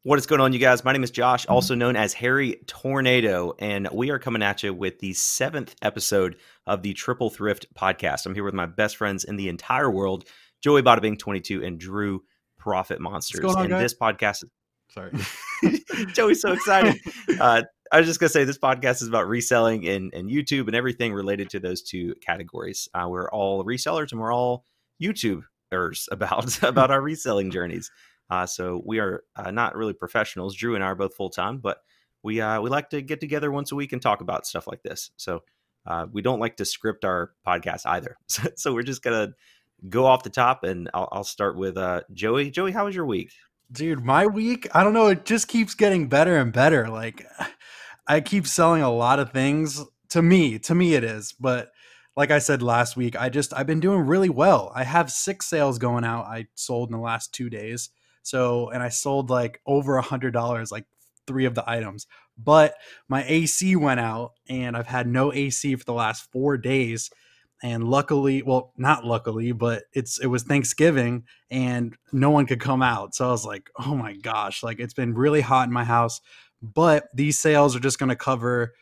What is going on, you guys? My name is Josh, also known as Harry Tornado, and we are coming at you with the 7th episode of the Triple Thrift podcast. I'm here with my best friends in the entire world, Joey Badabing22 and Drew Profit Monsters. What's going on, and guys? This podcast Sorry. Joey's so excited. I was just going to say this podcast is about reselling and YouTube and everything related to those two categories. We're all resellers and we're all YouTubers about our reselling journeys. So we are not really professionals. Drew and I are both full-time, but we like to get together once a week and talk about stuff like this. So we don't like to script our podcast either. So we're just going to go off the top, and I'll start with Joey. Joey, how was your week? Dude, my week, I don't know, it just keeps getting better and better. Like, I keep selling a lot of things. To me it is. But like I said last week, I've been doing really well. I have 6 sales going out I sold in the last 2 days. So, and I sold like over $100, like 3 of the items. But my AC went out, and I've had no AC for the last 4 days. And luckily, well, not luckily, but it was Thanksgiving and no one could come out. So I was like, oh my gosh, like it's been really hot in my house. But these sales are just going to cover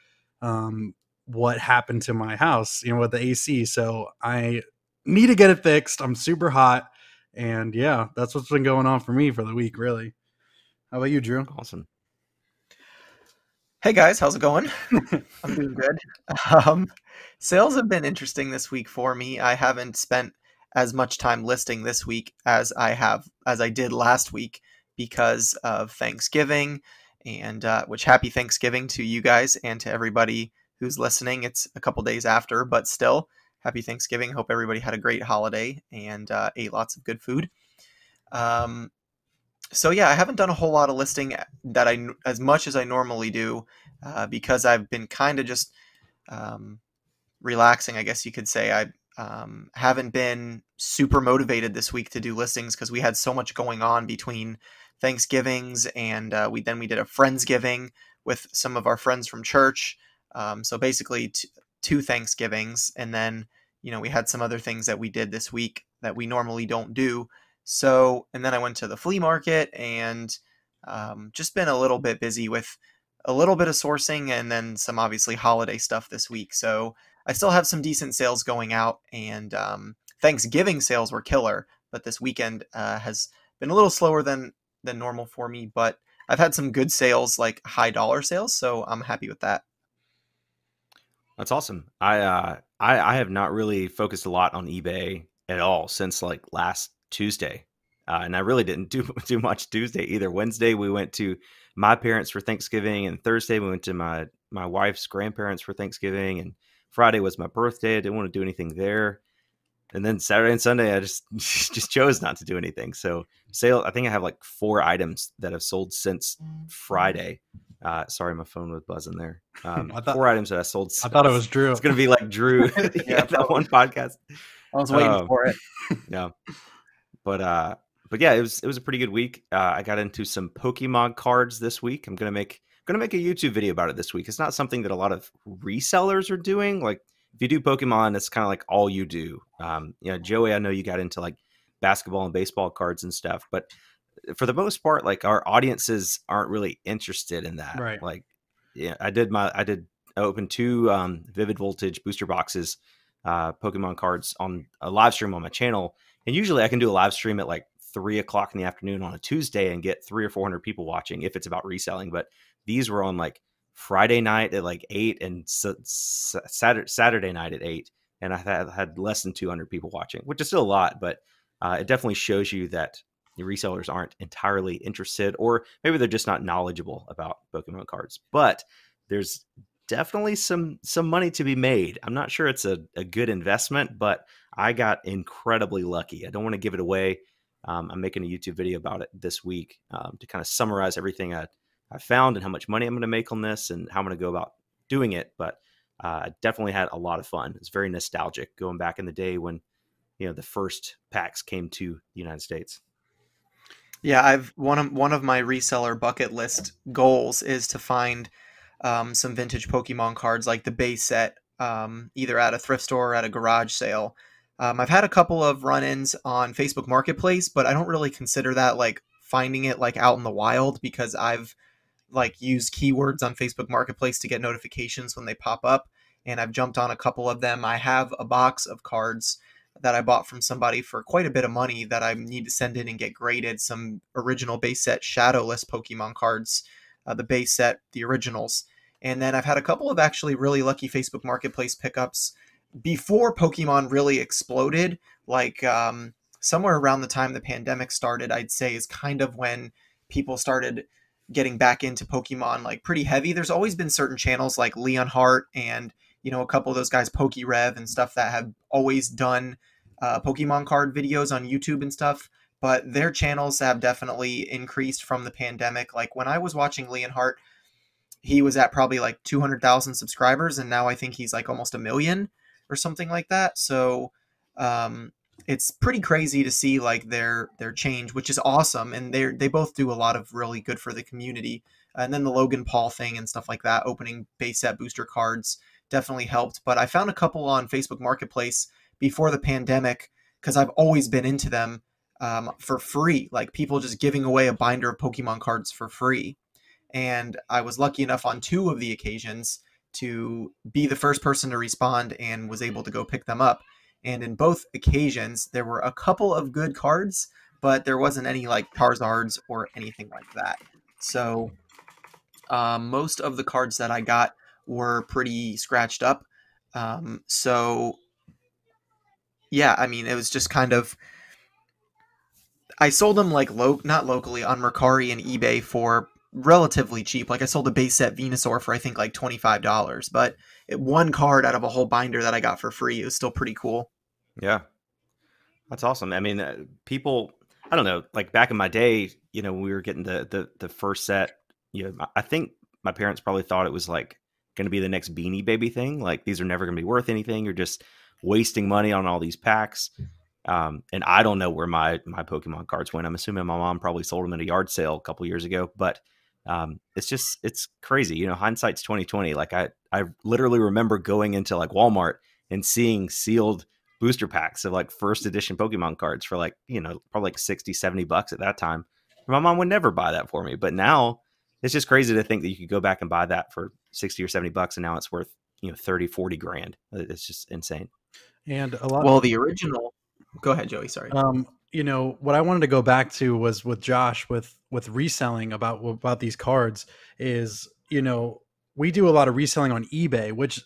what happened to my house, with the AC. So I need to get it fixed. I'm super hot. And yeah, that's what's been going on for me for the week, really. How about you, Drew? Awesome. Hey guys, how's it going? I'm doing good. Sales have been interesting this week for me. I haven't spent as much time listing this week as I did last week because of Thanksgiving, and which happy Thanksgiving to you guys and to everybody who's listening. It's a couple days after, but still, happy Thanksgiving. Hope everybody had a great holiday and ate lots of good food. So yeah, I haven't done a whole lot of listing as much as I normally do because I've been kind of just relaxing, I guess you could say. I haven't been super motivated this week to do listings because we had so much going on between Thanksgivings and we did a Friendsgiving with some of our friends from church. So basically 2 Thanksgivings, and then we had some other things that we did this week that we normally don't do. So, and then I went to the flea market and just been a little bit busy with a little bit of sourcing and then some obviously holiday stuff this week. So I still have some decent sales going out, and Thanksgiving sales were killer, but this weekend has been a little slower than normal for me, but I've had some good sales, like high dollar sales. So I'm happy with that. That's awesome. I have not really focused a lot on eBay at all since like last Tuesday. And I really didn't do much Tuesday either. Wednesday, we went to my parents for Thanksgiving, and Thursday we went to my wife's grandparents for Thanksgiving, and Friday was my birthday. I didn't want to do anything there. And then Saturday and Sunday, I just chose not to do anything. So I think I have like 4 items that have sold since Friday. Sorry, my phone was buzzing there. 4 items that I sold. I thought it was Drew. It's going to be like Drew. Yeah, that one podcast. I was waiting for it. Yeah. But yeah, it was a pretty good week. I got into some Pokemon cards this week. I'm gonna make a YouTube video about it this week. It's not something that a lot of resellers are doing. Like if you do Pokemon, it's kind of like all you do. Joey, I know you got into like basketball and baseball cards and stuff, but for the most part, like our audiences aren't really interested in that. Right. Like, yeah, I opened 2 Vivid Voltage booster boxes, Pokemon cards on a live stream on my channel. And usually I can do a live stream at like 3:00 in the afternoon on a Tuesday and get 300 or 400 people watching if it's about reselling. But these were on like Friday night at like 8 and Saturday night at 8. And I had less than 200 people watching, which is still a lot, but it definitely shows you that the resellers aren't entirely interested, or maybe they're just not knowledgeable about Pokemon cards. But there's definitely some money to be made. I'm not sure it's a good investment, but I got incredibly lucky. I don't want to give it away. I'm making a YouTube video about it this week to kind of summarize everything I found and how much money I'm going to make on this and how I'm going to go about doing it. But I definitely had a lot of fun. It's very nostalgic going back in the day when, the first packs came to the United States. Yeah, one of my reseller bucket list goals is to find some vintage Pokemon cards like the base set, either at a thrift store or at a garage sale. I've had a couple of run-ins on Facebook Marketplace, but I don't really consider that like finding it like out in the wild because I've like used keywords on Facebook Marketplace to get notifications when they pop up, and I've jumped on a couple of them. I have a box of cards that I bought from somebody for quite a bit of money that I need to send in and get graded. Some original base set shadowless Pokemon cards, the base set, the originals. And then I've had a couple of actually really lucky Facebook Marketplace pickups before Pokemon really exploded. Like somewhere around the time the pandemic started, I'd say is kind of when people started getting back into Pokemon like pretty heavy. There's always been certain channels like Leon Hart and, you know, a couple of those guys, PokeRev and stuff, that have always done Pokemon card videos on YouTube and stuff, but their channels have definitely increased from the pandemic. Like when I was watching Leon Hart, he was at probably like 200,000 subscribers, and now I think he's like almost a million or something like that. So it's pretty crazy to see like their change, which is awesome, and they both do a lot of really good for the community. And then the Logan Paul thing and stuff like that, opening base set booster cards, definitely helped. But I found a couple on Facebook Marketplace before the pandemic because I've always been into them for free, like people just giving away a binder of Pokemon cards for free. And I was lucky enough on 2 of the occasions to be the first person to respond and was able to go pick them up. And in both occasions, there were a couple of good cards, but there wasn't any like Charizards or anything like that. So most of the cards that I got were pretty scratched up. So yeah, I mean, it was just kind of, I sold them like not locally, on Mercari and eBay for relatively cheap. Like I sold a base set Venusaur for I think like $25, but one card out of a whole binder that I got for free. It was still pretty cool. Yeah, that's awesome. I mean, people, I don't know, like back in my day, you know, when we were getting the first set, you know, I think my parents probably thought it was like going to be the next Beanie Baby thing. Like these are never going to be worth anything. You're just wasting money on all these packs. And I don't know where my Pokemon cards went. I'm assuming my mom probably sold them at a yard sale a couple years ago, but it's crazy. You know, hindsight's 2020. Like I literally remember going into like Walmart and seeing sealed booster packs of like first edition Pokemon cards for like, you know, probably like $60-$70 at that time. My mom would never buy that for me, but now it's just crazy to think that you could go back and buy that for $60 or $70 and now it's worth, you know, 30-40 grand. It's just insane. And a lot. Well, the original, go ahead, Joey. Sorry. You know, what I wanted to go back to was with Josh with reselling about these cards is, you know, we do a lot of reselling on eBay, which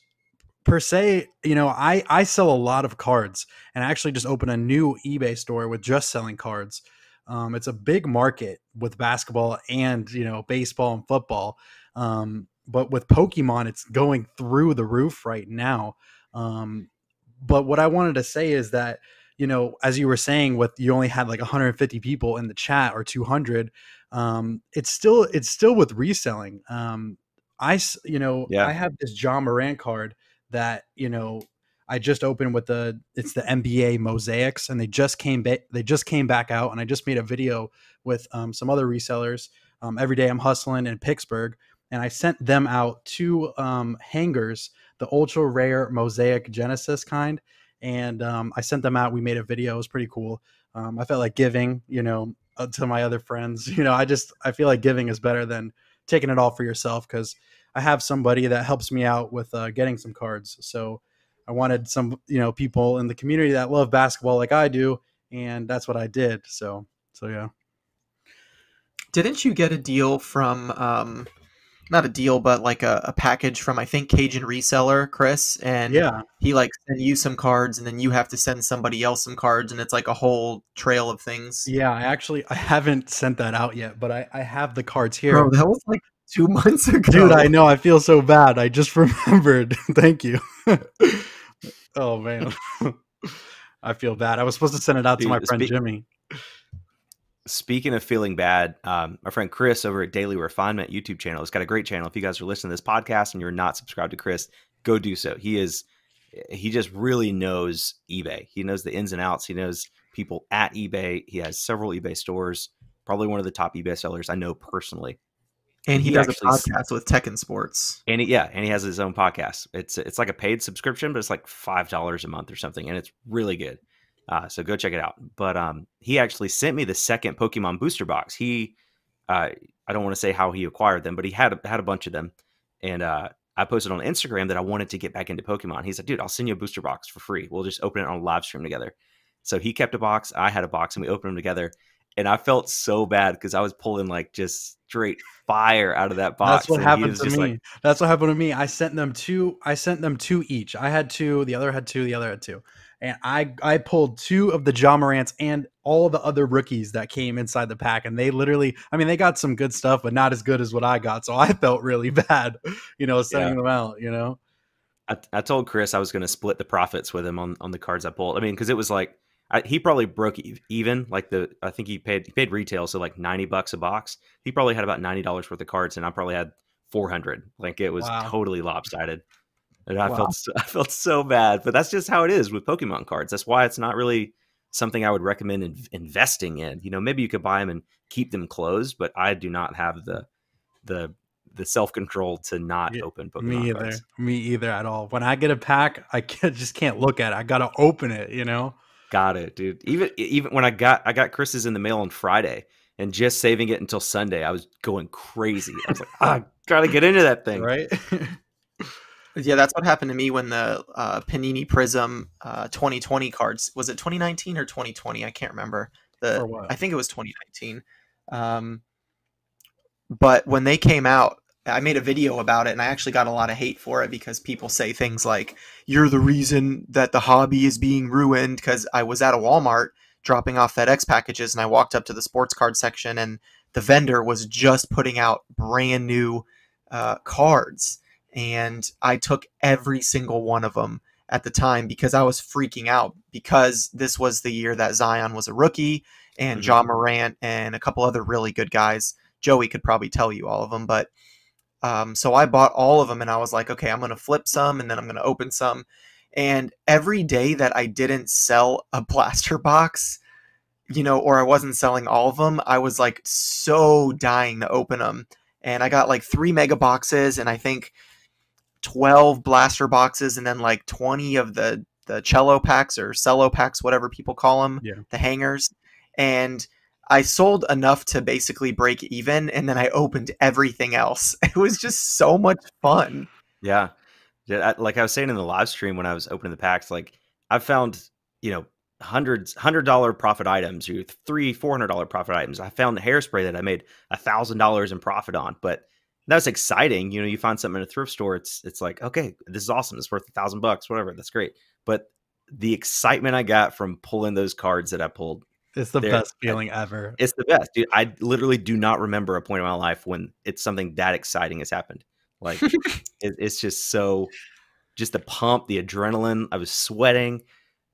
per se, you know, I sell a lot of cards, and I actually just opened a new eBay store with just selling cards. It's a big market with basketball and, you know, baseball and football. But with Pokemon, it's going through the roof right now. But what I wanted to say is that, you know, as you were saying, with you only had like 150 people in the chat or 200, it's still with reselling. I have this John Morant card that, you know, I just opened with it's the NBA Mosaics, and they just came back out, and I just made a video with some other resellers. Every day I'm hustling in Pittsburgh, and I sent them out 2 hangers, the ultra rare Mosaic Genesis kind. And I sent them out. We made a video. It was pretty cool. I felt like giving, you know, to my other friends. You know, I feel like giving is better than taking it all for yourself, because I have somebody that helps me out with getting some cards. So I wanted some, you know, people in the community that love basketball like I do, and that's what I did. So yeah. Didn't you get a deal from not a deal, but like a package from, I think, Cajun Reseller, Chris, and Yeah. he like send you some cards, and then you have to send somebody else some cards, and it's like a whole trail of things. Yeah, I haven't sent that out yet, but I have the cards here. Bro, that was like 2 months ago. Dude, I know. I feel so bad. I just remembered. Thank you. Oh, man. I feel bad. I was supposed to send it out to my friend Jimmy. Speaking of feeling bad, my friend Chris over at Daily Refinement YouTube channel has got a great channel. If you guys are listening to this podcast and you're not subscribed to Chris, go do so. He just really knows eBay. He knows the ins and outs. He knows people at eBay. He has several eBay stores, probably one of the top eBay sellers I know personally. And he does a podcast with Tech and Sports. And he has his own podcast. It's like a paid subscription, but it's like $5 a month or something, and it's really good. So go check it out. But he actually sent me the second Pokemon booster box. I don't want to say how he acquired them, but he had a bunch of them, and I posted on Instagram that I wanted to get back into Pokemon. He's like, dude, I'll send you a booster box for free. We'll just open it on a live stream together. So he kept a box, I had a box, and we opened them together. And I felt so bad because I was pulling like just straight fire out of that box. That's what and he happened was to just me. like, That's what happened to me. I sent them two each. I had two, the other had two, the other had two. And I pulled two of the John Morants and all the other rookies that came inside the pack. And they literally, I mean, they got some good stuff, but not as good as what I got. So I felt really bad, sending them out. I told Chris I was going to split the profits with him on the cards I pulled. I mean, because it was like he probably broke even. Like I think he paid retail, so like $90 a box. He probably had about $90 worth of cards, and I probably had 400. Like it was totally lopsided, and I felt so bad. But that's just how it is with Pokemon cards. That's why it's not really something I would recommend investing in. Maybe you could buy them and keep them closed, but I do not have the self-control to not open Pokemon cards. Me either at all. When I get a pack, I just can't look at it. I gotta open it. Got it, dude. Even when I got Chris's in the mail on Friday and just saving it until Sunday, I was going crazy. I was like, I gotta get into that thing, right? Yeah, that's what happened to me when the Panini Prism 2020 cards, was it 2019 or 2020? I can't remember. For what? I think it was 2019. But when they came out, I made a video about it, and I actually got a lot of hate for it because people say things like, you're the reason that the hobby is being ruined, because I was at a Walmart dropping off FedEx packages, and I walked up to the sports card section, and the vendor was just putting out brand new cards, and I took every single one of them at the time because I was freaking out, because this was the year that Zion was a rookie, and John Morant and a couple other really good guys. Joey could probably tell you all of them, but so I bought all of them, and I was like, okay, I'm going to flip some, and then I'm going to open some. And every day that I didn't sell a blaster box, or I wasn't selling all of them, I was like so dying to open them. And I got like 3 mega boxes, and I think 12 blaster boxes, and then like 20 of the cello packs or cello packs, whatever people call them, the hangers. And I sold enough to basically break even, and then I opened everything else. It was just so much fun. Yeah. Like I was saying in the live stream when I was opening the packs, like I found, $100 profit items, $300-$400 profit items. I found the hairspray that I made $1,000 in profit on, but that's exciting. You find something in a thrift store. It's like, okay, this is awesome. It's worth $1,000, whatever. That's great. But the excitement I got from pulling those cards that I pulled, it's the best feeling ever. It's the best, dude. I literally do not remember a point in my life when it's something that exciting has happened. Like it's just the pump, the adrenaline. I was sweating,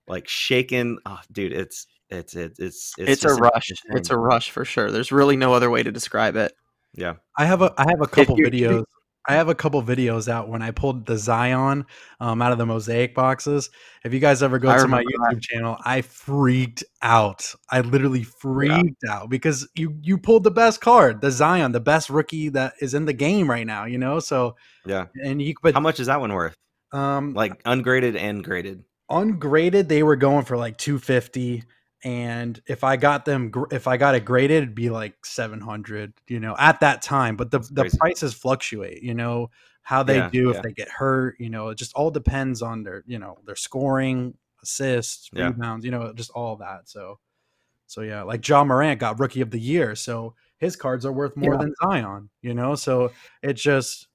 like shaking. Oh, dude, it's a rush. It's a rush for sure. There's really no other way to describe it. Yeah. I have a couple videos. I have a couple videos out when I pulled the Zion out of the mosaic boxes. If you guys ever go to my YouTube channel, I freaked out. I literally freaked out because you pulled the best card, the Zion, the best rookie that is in the game right now. So yeah. And how much is that one worth? Like ungraded and graded. Ungraded, they were going for like $250. And if I got it graded, it'd be like 700, at that time. But the prices fluctuate, how they do if they get hurt, it just all depends on their scoring, assists, rebounds, just all that. So yeah, like John Morant got Rookie of the Year, so his cards are worth more than Zion, so it just,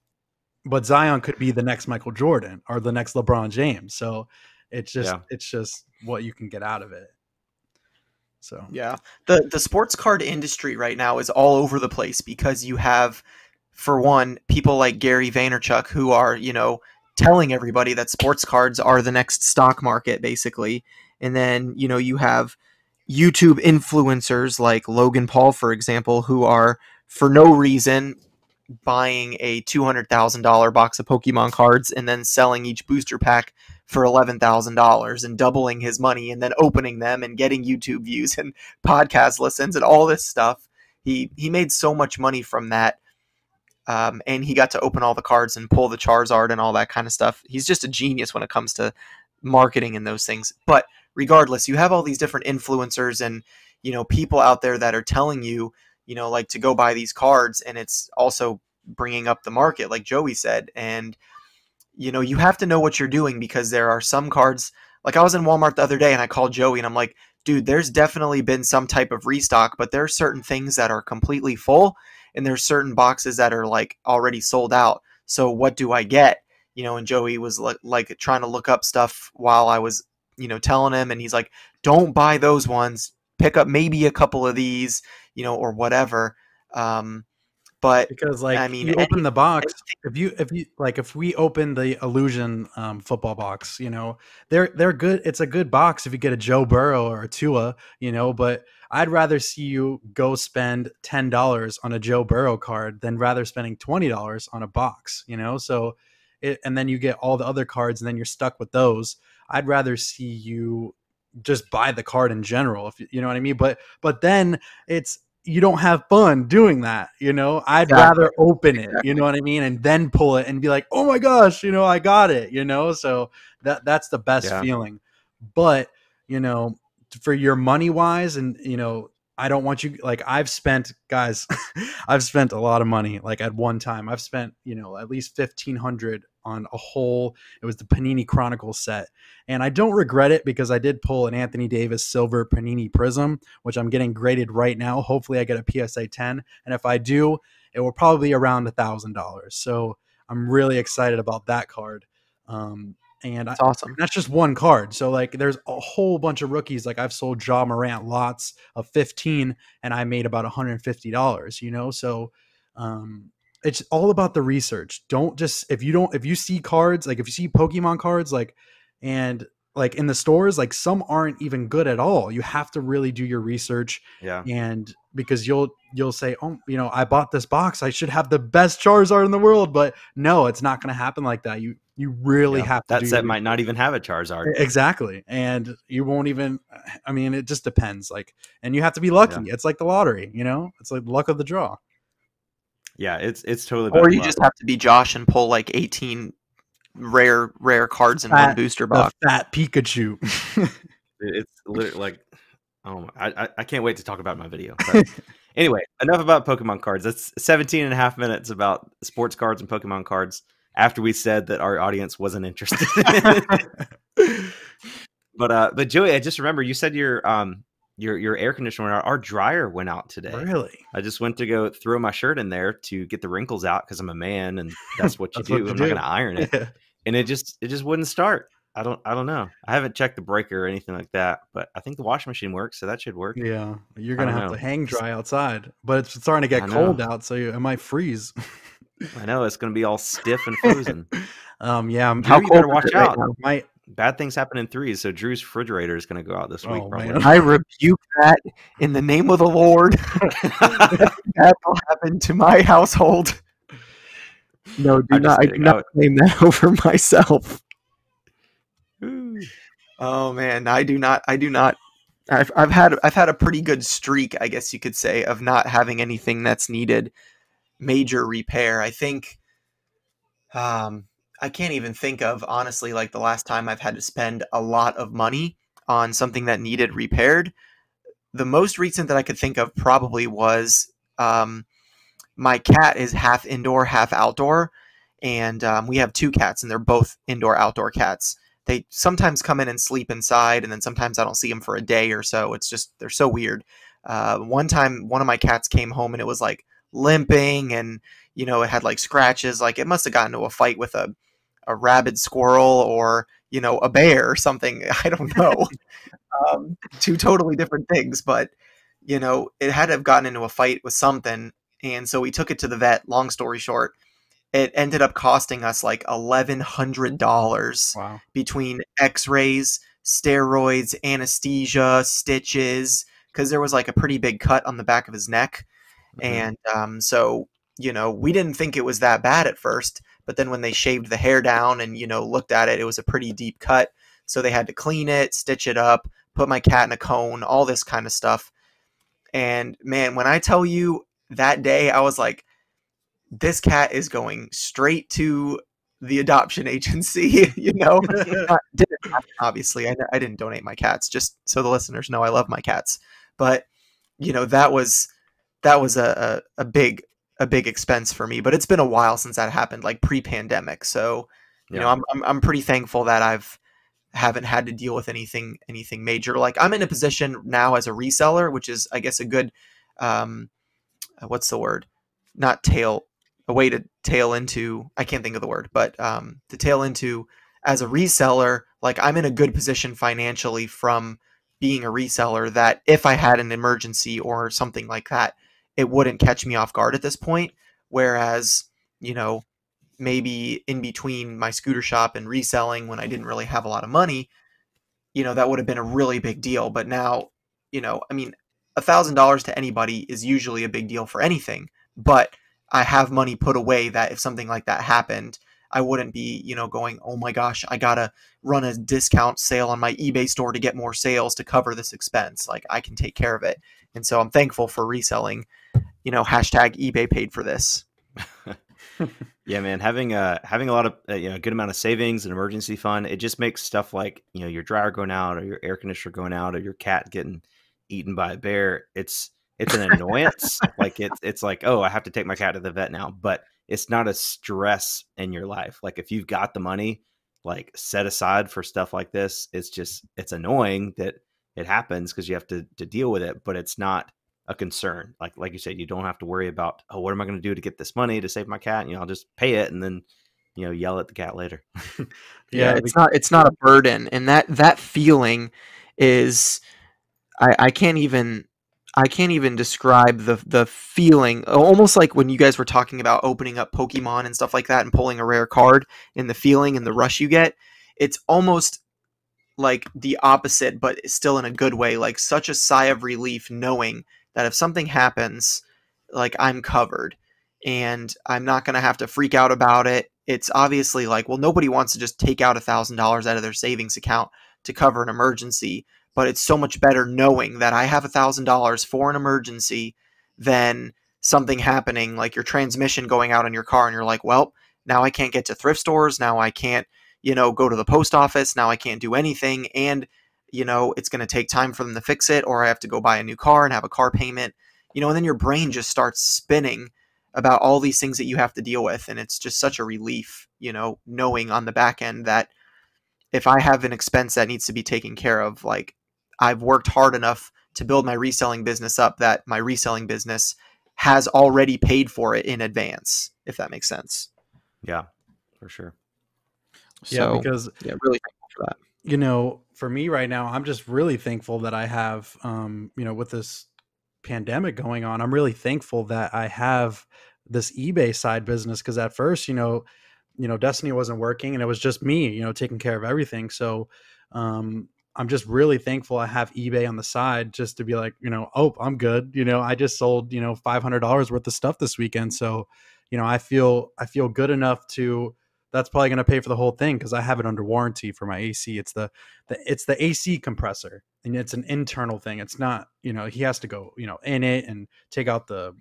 but Zion could be the next Michael Jordan or the next LeBron James. So it's just what you can get out of it. So yeah, the sports card industry right now is all over the place because you have, for one, people like Gary Vaynerchuk who are, telling everybody that sports cards are the next stock market, basically. And then, you have YouTube influencers like Logan Paul, for example, who are for no reason buying a $200,000 box of Pokemon cards and then selling each booster pack for $11,000 and doubling his money and then opening them and getting YouTube views and podcast listens and all this stuff. He made so much money from that. And he got to open all the cards and pull the Charizard and all that kind of stuff. He's just a genius when it comes to marketing and those things. But regardless, you have all these different influencers and, people out there that are telling you, like to go buy these cards, and it's also bringing up the market, like Joey said. And, you have to know what you're doing, because there are some cards, like I was in Walmart the other day and I called Joey and I'm like, dude, there's definitely been some type of restock, but there are certain things that are completely full and there's certain boxes that are like already sold out. So what do I get? And Joey was like trying to look up stuff while I was, telling him, and he's like, don't buy those ones. Pick up maybe a couple of these, or whatever. But Because I like mean, you open the box, if we open the Illusion football box, they're good. It's a good box if you get a Joe Burrow or a Tua, but I'd rather see you go spend $10 on a Joe Burrow card than rather spending $20 on a box, so and then you get all the other cards and then you're stuck with those. I'd rather see you just buy the card in general, if you know what I mean. But then you don't have fun doing that, I'd exactly. rather open it, you know what I mean, and then pull it and be like, oh my gosh, I got it, so that's the best Yeah. feeling. But for your money wise, and I don't want you, like, I've spent, guys, I've spent a lot of money. Like at one time I've spent at least 1,500 on it was the Panini Chronicle set, and I don't regret it, because I did pull an Anthony Davis silver Panini Prism, which I'm getting graded right now. Hopefully I get a PSA 10, and if I do, it will probably be around $1,000. So I'm really excited about that card. It's awesome. That's just one card. So like there's a whole bunch of rookies. Like I've sold Ja Morant lots of 15 and I made about $150, so it's all about the research. Don't just, if you see cards, like if you see Pokemon cards, like, and like in the stores, like some aren't even good at all. You have to really do your research. Yeah. And because you'll say, oh, I bought this box, I should have the best Charizard in the world. But no, it's not going to happen like that. You really have to that do set might not even have a Charizard. Exactly. And you won't even, I mean, it just depends. Like, and you have to be lucky. Yeah. It's like the lottery, it's like luck of the draw. Yeah, it's totally. Or you just have to be Josh and pull like 18 rare cards in one booster box. The fat Pikachu. It's literally like, oh my, I can't wait to talk about my video. But anyway, enough about Pokemon cards. That's 17 and a half minutes about sports cards and Pokemon cards after we said that our audience wasn't interested. But Joey, I just remember you said your air conditioner went out. Our dryer went out today. Really? I just went to go throw my shirt in there to get the wrinkles out because I'm a man and that's what you do. I'm not going to iron it. Yeah. And it just wouldn't start. I don't know. I haven't checked the breaker or anything like that, but I think the washing machine works, so that should work. Yeah, you're going to have to hang dry outside, but it's starting to get cold out, so it might freeze. I know, it's going to be all stiff and frozen. Yeah, Drew, you better watch out. Bad things happen in threes, so Drew's refrigerator is going to go out this week. Probably. I rebuke that in the name of the Lord. That will happen to my household. No, I do not claim that over myself. Oh man, I do not. I've had a pretty good streak, I guess you could say, of not having anything that's needed major repair. I think I can't even think of, honestly, like the last time I've had to spend a lot of money on something that needed repaired. The most recent that I could think of probably was my cat is half indoor, half outdoor, and we have two cats, and they're both indoor-outdoor cats. They sometimes come in and sleep inside, and then sometimes I don't see them for a day or so. It's just, they're so weird. One time, one of my cats came home, and it was like limping, and it had like scratches. Like it must have gotten into a fight with a rabid squirrel or a bear or something. I don't know. Two totally different things, but it had to have gotten into a fight with something, and so we took it to the vet. Long story short, it ended up costing us like $1,100 between x-rays, steroids, anesthesia, stitches, because there was like a pretty big cut on the back of his neck. And so we didn't think it was that bad at first, but then when they shaved the hair down and looked at it, it was a pretty deep cut. So they had to clean it, stitch it up, put my cat in a cone, all this kind of stuff. And man, when I tell you that day, I was like, this cat is going straight to the adoption agency, didn't happen, obviously. I didn't donate my cats, just so the listeners know I love my cats. But, that was a big expense for me. But it's been a while since that happened, like pre-pandemic. So, I'm pretty thankful that haven't had to deal with anything major. Like, I'm in a position now as a reseller, which is, I guess, a good, what's the word? Not tail, a way to tail into, I can't think of the word, but to tail into as a reseller, like, I'm in a good position financially from being a reseller that if I had an emergency or something like that, it wouldn't catch me off guard at this point. Whereas, maybe in between my scooter shop and reselling when I didn't really have a lot of money, that would have been a really big deal. But now, I mean, $1,000 to anybody is usually a big deal for anything, but I have money put away that if something like that happened, I wouldn't be, going, oh my gosh, I gotta run a discount sale on my eBay store to get more sales to cover this expense. Like, I can take care of it. And so I'm thankful for reselling, hashtag eBay paid for this. Yeah, man, having a lot of a good amount of savings and emergency fund, it just makes stuff like your dryer going out or your air conditioner going out or your cat getting eaten by a bear. It's an annoyance. Like it's like, oh, I have to take my cat to the vet now, but it's not a stress in your life. Like, if you've got the money like set aside for stuff like this, it's annoying that it happens because you have to deal with it, but it's not a concern. Like you said, you don't have to worry about, oh, what am I going to do to get this money to save my cat? I'll just pay it and then, yell at the cat later. Yeah, it's not a burden. And that feeling is, I can't even describe the feeling, almost like when you guys were talking about opening up Pokemon and stuff like that and pulling a rare card, and the feeling and the rush you get. It's almost like the opposite, but still in a good way. Like, such a sigh of relief knowing that if something happens, like, I'm covered and I'm not going to have to freak out about it. It's obviously like, well, nobody wants to just take out $1,000 out of their savings account to cover an emergency, but it's so much better knowing that I have $1,000 for an emergency than something happening, like your transmission going out in your car and you're like, well, now I can't get to thrift stores. Now I can't, go to the post office. Now I can't do anything. And, it's going to take time for them to fix it, or I have to go buy a new car and have a car payment, and then your brain just starts spinning about all these things that you have to deal with. And it's just such a relief, knowing on the back end that if I have an expense that needs to be taken care of, like, I've worked hard enough to build my reselling business up that my reselling business has already paid for it in advance, if that makes sense. Yeah, for sure. So, because really thankful for that. For me right now, I'm just really thankful that I have, with this pandemic going on, I'm really thankful that I have this eBay side business. Cause at first, Destiny wasn't working and it was just me, taking care of everything. So, I'm just really thankful I have eBay on the side just to be like, oh, I'm good. I just sold, $500 worth of stuff this weekend. So, I feel good enough to, that's probably going to pay for the whole thing because I have it under warranty for my AC. It's the AC compressor, and it's an internal thing. It's not, he has to go, in it and take out the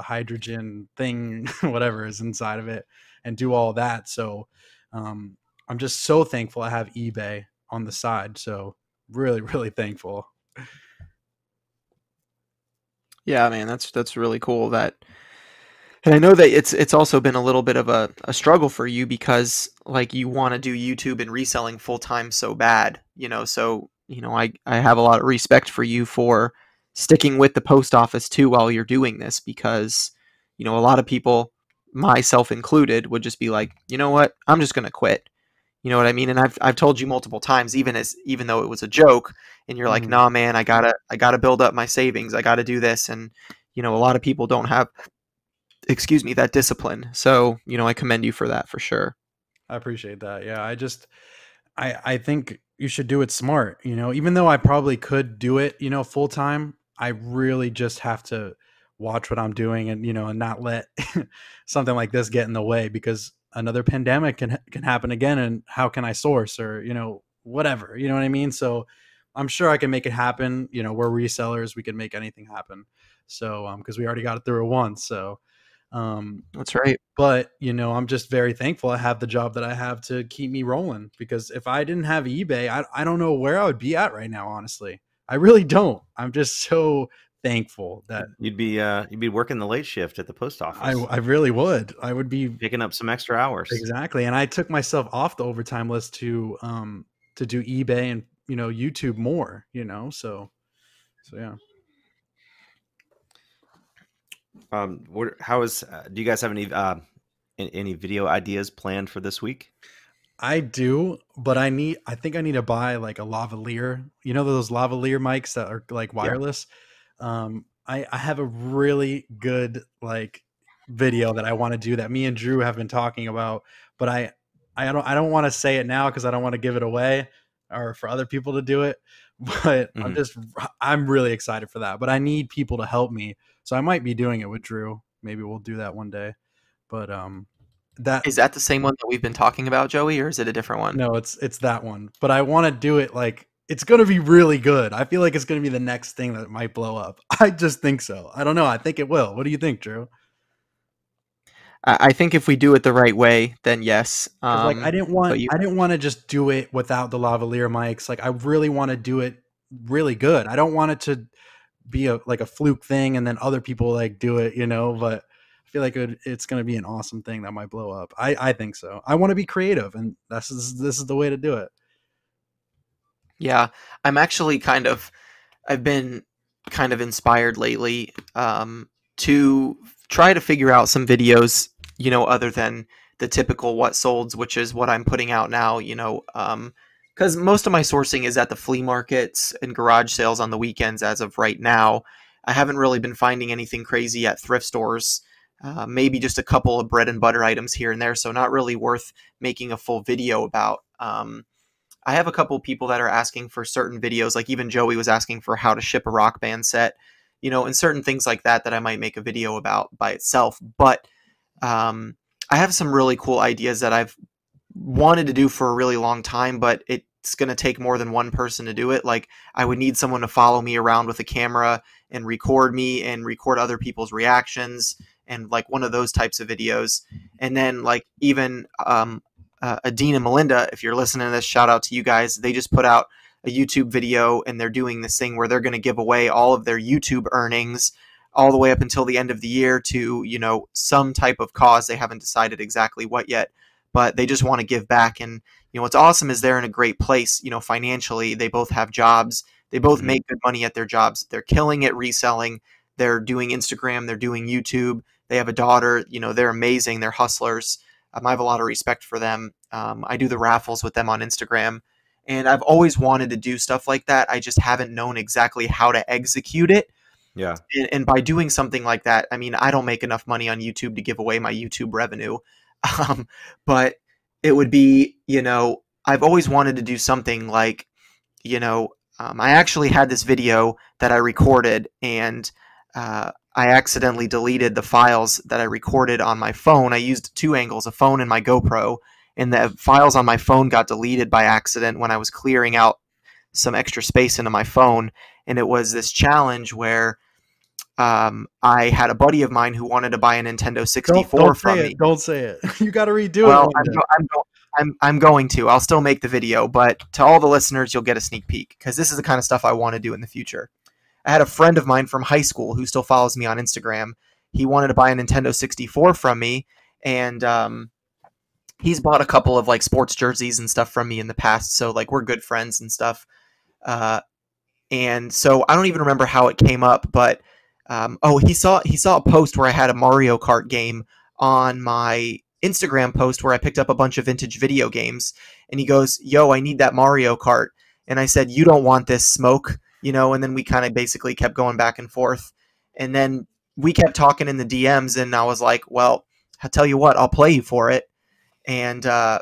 hydrogen thing, whatever is inside of it, and do all that. So I'm just so thankful I have eBay on the side. So really, really thankful. Yeah, man, that's really cool. And I know that it's also been a little bit of a struggle for you because, like, you want to do YouTube and reselling full time so bad, so, I have a lot of respect for you for sticking with the post office too while you're doing this, because, a lot of people, myself included, would just be like, you know what, I'm just going to quit. You know what I mean? And I've told you multiple times, even though it was a joke, and you're like, nah, man, I gotta build up my savings. I gotta do this. And, a lot of people don't have, that discipline. So, I commend you for that for sure. I appreciate that. Yeah. I think you should do it smart, even though I probably could do it, full time. I really just have to watch what I'm doing and, and not let something like this get in the way, because another pandemic can happen again. And how can I source or, whatever, you know what I mean? So I'm sure I can make it happen. We're resellers. We can make anything happen. So, cause we already got it through it once. So, That's right. But I'm just very thankful I have the job that I have to keep me rolling, because if I didn't have eBay, I don't know where I would be at right now, honestly. I really don't. I'm just so thankful that You'd be working the late shift at the post office, I really would. I would be. picking up some extra hours. Exactly. And I took myself off the overtime list to do eBay and YouTube more, so yeah. How is? Do you guys have any video ideas planned for this week? I do, but I think I need to buy like a lavalier. Those lavalier mics that are like Yeah. wireless. I have a really good like video that I want to do that me and Drew have been talking about, but I don't want to say it now because I don't want to give it away or for other people to do it. But I'm really excited for that. But I need people to help me, so I might be doing it with Drew. Maybe we'll do that one day. But that Is that the same one that we've been talking about, Joey, or is it a different one? no, it's that one. But I want to do it like it's going to be really good. I feel like it's going to be the next thing that might blow up. I just think so. I don't know. I think it will. What do you think, Drew? I think if we do it the right way, then yes. Because like I didn't want you- I didn't want to just do it without the lavalier mics. Like I really want to do it really good. I don't want it to be like a fluke thing and then other people like do it, but I feel like it's going to be an awesome thing that might blow up. I think so. I want to be creative, and this is the way to do it. Yeah, I've been kind of inspired lately to try to figure out some videos, other than the typical what solds, which is what I'm putting out now, because most of my sourcing is at the flea markets and garage sales on the weekends as of right now. I haven't really been finding anything crazy at thrift stores. Maybe just a couple of bread and butter items here and there, so not really worth making a full video about. I have a couple people that are asking for certain videos, like even Joey was asking for how to ship a Rock Band set, and certain things like that I might make a video about by itself. But I have some really cool ideas that I've wanted to do for a really long time, but it's going to take more than one person to do it. Like I would need someone to follow me around with a camera and record me and record other people's reactions and like one of those types of videos. And then like even Dean and Melinda, if you're listening to this, shout out to you guys. They just put out a YouTube video and they're doing this thing where they're going to give away all of their YouTube earnings all the way up until the end of the year to, some type of cause. They haven't decided exactly what yet, but they just want to give back. And, what's awesome is they're in a great place, financially. They both have jobs. They both make good money at their jobs. They're killing it reselling. They're doing Instagram. They're doing YouTube. They have a daughter. They're amazing. They're hustlers. I have a lot of respect for them. I do the raffles with them on Instagram. And I've always wanted to do stuff like that. I just haven't known exactly how to execute it. Yeah. And by doing something like that, I mean, I don't make enough money on YouTube to give away my YouTube revenue. But it would be, I've always wanted to do something like, I actually had this video that I recorded and I accidentally deleted the files that I recorded on my phone. I used two angles, a phone and my GoPro, and the files on my phone got deleted by accident when I was clearing out some extra space into my phone. And it was this challenge where I had a buddy of mine who wanted to buy a Nintendo 64 from me. Don't say it. You got to redo Well, it. I'm going to. I'll still make the video, but to all the listeners, you'll get a sneak peek because this is the kind of stuff I want to do in the future. I had a friend of mine from high school who still follows me on Instagram. He wanted to buy a Nintendo 64 from me, and he's bought a couple of like sports jerseys and stuff from me in the past. So like we're good friends and stuff. And so I don't even remember how it came up, but he saw a post where I had a Mario Kart game on my Instagram post where I picked up a bunch of vintage video games, and he goes, "Yo, I need that Mario Kart." And I said, "You don't want this, smoke." And then we kind of basically kept going back and forth. And then we kept talking in the DMs, and I was like, well, I'll tell you what, I'll play you for it. And I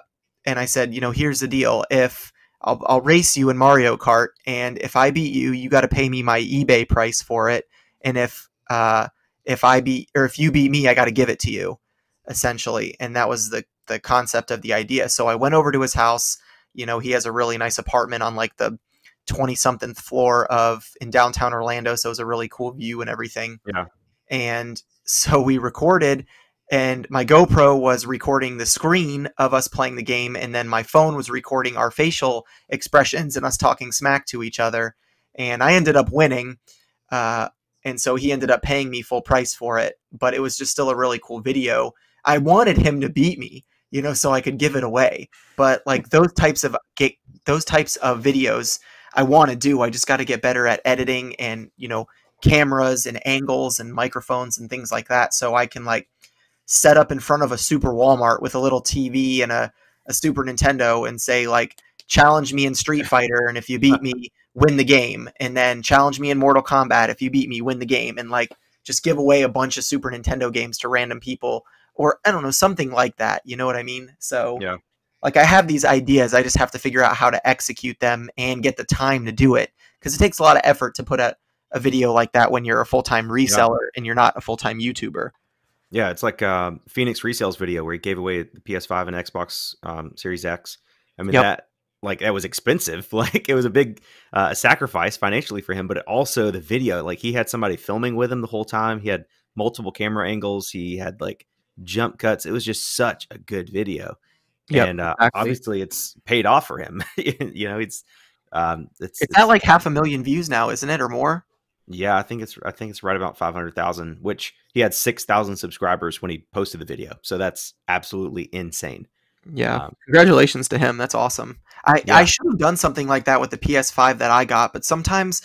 said, here's the deal. If I'll race you in Mario Kart, and if I beat you, you got to pay me my eBay price for it. And if you beat me, I got to give it to you, essentially. And that was the concept of the idea. So I went over to his house. He has a really nice apartment on like the 20-something floor in downtown Orlando. So it was a really cool view and everything. Yeah. And so we recorded, and my GoPro was recording the screen of us playing the game, and then my phone was recording our facial expressions and us talking smack to each other. And I ended up winning. And so he ended up paying me full price for it, but it was just still a really cool video. I wanted him to beat me, so I could give it away. But like those types of videos I want to do. I just got to get better at editing and, cameras and angles and microphones and things like that. So I can like set up in front of a super Walmart with a little TV and a Super Nintendo and say like, challenge me in Street Fighter. And if you beat me, win the game. And then challenge me in Mortal Kombat. If you beat me, win the game. And like, just give away a bunch of Super Nintendo games to random people, or I don't know, something like that. You know what I mean? So Yeah. like I have these ideas. I just have to figure out how to execute them and get the time to do it. Because it takes a lot of effort to put a video like that when you're a full-time reseller and you're not a full-time YouTuber. Yeah, it's like Phoenix Resales video where he gave away the PS5 and Xbox Series X. I mean, that was expensive. Like it was a big sacrifice financially for him, but also the video, like he had somebody filming with him the whole time. He had multiple camera angles. He had like jump cuts. It was just such a good video. Yep, And exactly. obviously it's paid off for him. It's at like 500,000 views now, isn't it, or more? Yeah, I think it's right about 500,000, which he had 6,000 subscribers when he posted the video. So that's absolutely insane. Yeah. Congratulations to him. That's awesome. I should have done something like that with the PS5 that I got, but sometimes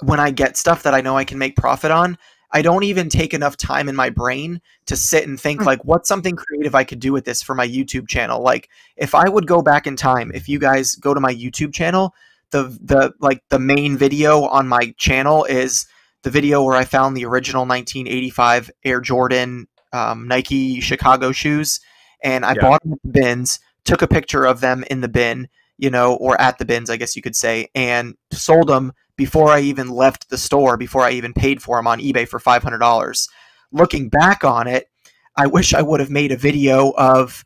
when I get stuff that I know I can make profit on, I don't even take enough time in my brain to sit and think like, what's something creative I could do with this for my YouTube channel? Like if I would go back in time, if you guys go to my YouTube channel, the main video on my channel is the video where I found the original 1985 Air Jordan Nike Chicago shoes, and I bought them at the bins, took a picture of them in the bin, or at the bins, I guess you could say, and sold them before I even left the store, before I even paid for them on eBay for $500. Looking back on it, I wish I would have made a video of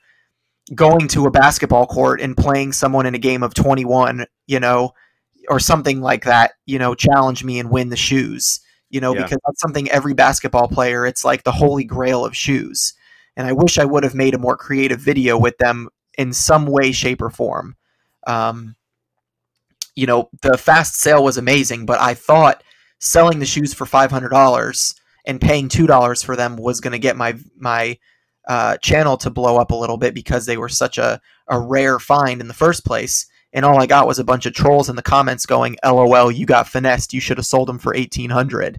going to a basketball court and playing someone in a game of 21, or something like that, challenge me and win the shoes, because that's something every basketball player, it's like the holy grail of shoes. And I wish I would have made a more creative video with them in some way, shape, or form. The fast sale was amazing, but I thought selling the shoes for $500 and paying $2 for them was going to get my channel to blow up a little bit because they were such a rare find in the first place. And all I got was a bunch of trolls in the comments going, LOL, you got finessed. You should have sold them for $1,800,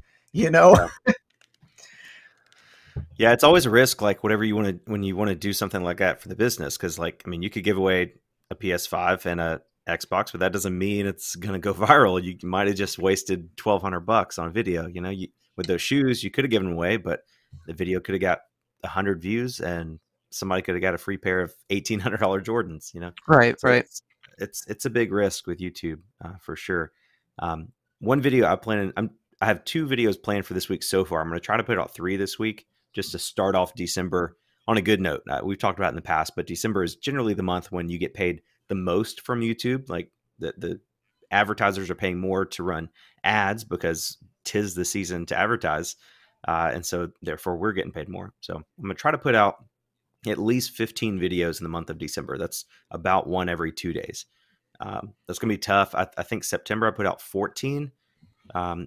Yeah, it's always a risk, like whatever you want to, when you want to do something like that for the business. Cause like, I mean, you could give away a PS5 and a Xbox, but that doesn't mean it's going to go viral. You might have just wasted $1,200 on a video. With those shoes, you could have given away, but the video could have got 100 views and somebody could have got a free pair of $1,800 Jordans, Right, so right. It's a big risk with YouTube for sure. One video I have 2 videos planned for this week so far. I'm going to try to put out 3 this week just to start off December on a good note. We've talked about it in the past, but December is generally the month when you get paid the most from YouTube. Like the advertisers are paying more to run ads because 'tis the season to advertise. And so therefore we're getting paid more. So I'm going to try to put out at least 15 videos in the month of December. That's about one every 2 days. That's going to be tough. I think September I put out 14,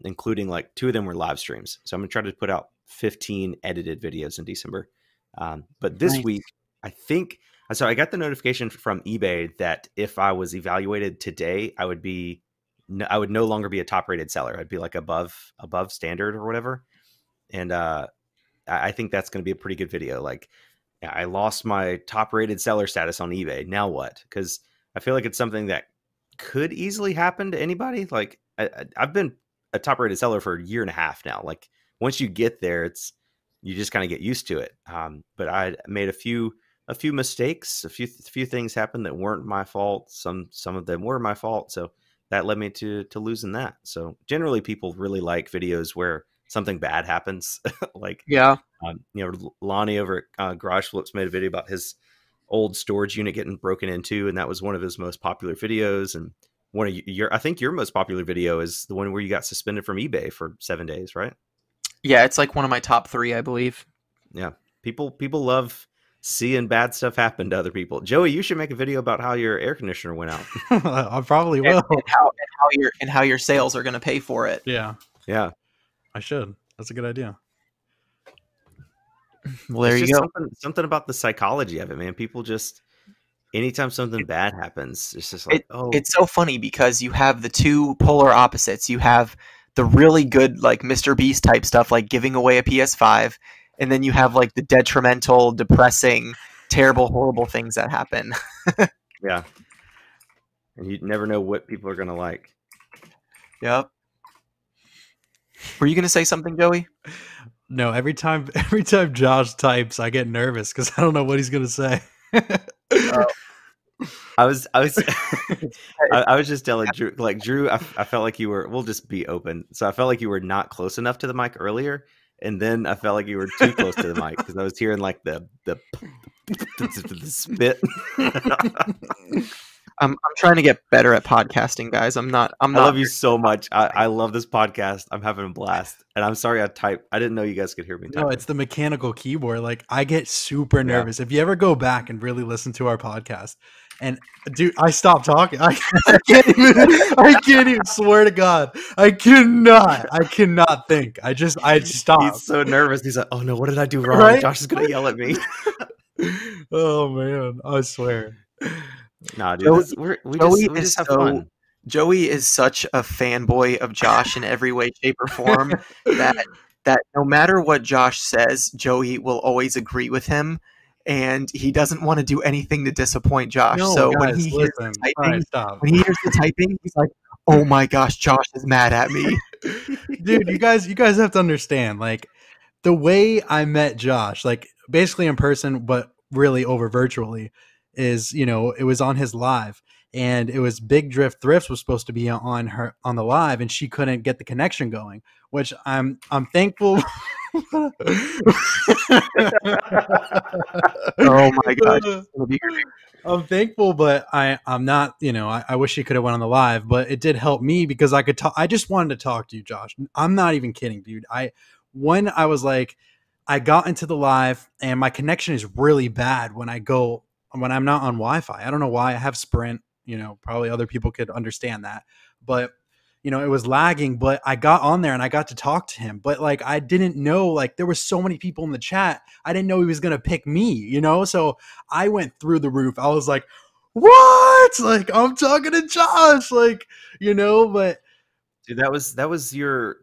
including like 2 of them were live streams. So I'm going to try to put out 15 edited videos in December. But this week, I think, so I got the notification from eBay that if I was evaluated today, I would no longer be a top rated seller. I'd be like above standard or whatever. And I think that's going to be a pretty good video. Like, I lost my top rated seller status on eBay. Now what? Because I feel like it's something that could easily happen to anybody. Like I've been a top rated seller for a year and a half now. Like once you get there, you just kind of get used to it. But I made a few mistakes. A few things happened that weren't my fault. Some of them were my fault. So that led me to losing that. So generally people really like videos where something bad happens. Like, Lonnie over at Garage Flips made a video about his old storage unit getting broken into, and that was one of his most popular videos. And one of I think your most popular video is the one where you got suspended from eBay for 7 days, right? Yeah, it's like one of my top 3, I believe. Yeah. People love seeing bad stuff happen to other people. Joey, you should make a video about how your air conditioner went out. I probably will. And how your sales are going to pay for it. Yeah, Yeah. I should. That's a good idea. Well, there It's you just go. something about the psychology of it, man. People just, anytime something bad happens, it's just like, It's so funny because you have the two polar opposites. You have the really good, like Mr. Beast type stuff, like giving away a PS5, and then you have like the detrimental, depressing, terrible, horrible things that happen. yeah. And you never know what people are going to like. Yep. Were you going to say something, Joey? No, every time Josh types, I get nervous because I don't know what he's gonna say. I was I was just telling Drew, like Drew, I felt like you were, we'll just be open. So I felt like you were not close enough to the mic earlier. And then I felt like you were too close to the mic because I was hearing like the spit. I'm trying to get better at podcasting, guys. I love you so much. I love this podcast. I'm having a blast. And I'm sorry I didn't know you guys could hear me typing. No, it's the mechanical keyboard. Like I get super nervous. Yeah. If you ever go back and really listen to our podcast, and dude, I stopped talking. I can't even swear to God. I cannot think. I stopped. He's so nervous. He's like, oh no, what did I do wrong? Right? Josh is gonna yell at me. Oh man, I swear. Nah, dude, we just have fun. Joey is such a fanboy of Josh in every way, shape, or form that no matter what Josh says, Joey will always agree with him, and he doesn't want to do anything to disappoint Josh. No, so guys, when he hears the typing, he's like, "Oh my gosh, Josh is mad at me." Dude, you guys have to understand, like the way I met Josh, like basically in person, but really over virtually. Is, you know, it was on his live, and it was Big Drift Thrifts was supposed to be on the live, and she couldn't get the connection going, which I'm thankful. Oh my god, I'm thankful, but I'm not, you know, I wish she could have went on the live, but it did help me because I could talk. I just wanted to talk to you, Josh. I'm not even kidding, dude. When I was like, I got into the live and my connection is really bad when I'm not on Wi-Fi. I don't know why. I have Sprint, you know, probably other people could understand that, but you know, it was lagging, but I got on there and I got to talk to him, but like, I didn't know, like there was so many people in the chat. I didn't know he was going to pick me, you know? So I went through the roof. I was like, what? Like, I'm talking to Josh, like, you know, but dude, that was your,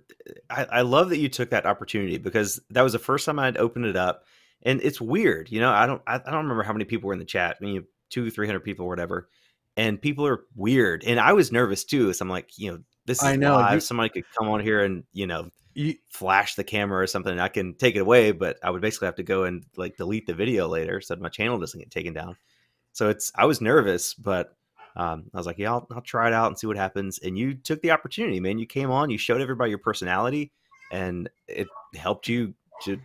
I love that you took that opportunity because that was the first time I'd opened it up. And it's weird, you know, I don't remember how many people were in the chat. I mean, 200-300 people or whatever. And people are weird. And I was nervous too. So I'm like, you know, this is live. Somebody could come on here and, you know, flash the camera or something. And I can take it away, but I would basically have to go and like delete the video later so that my channel doesn't get taken down. So I was nervous, but I was like, yeah, I'll try it out and see what happens. And you took the opportunity, man. You came on, you showed everybody your personality, and it helped you to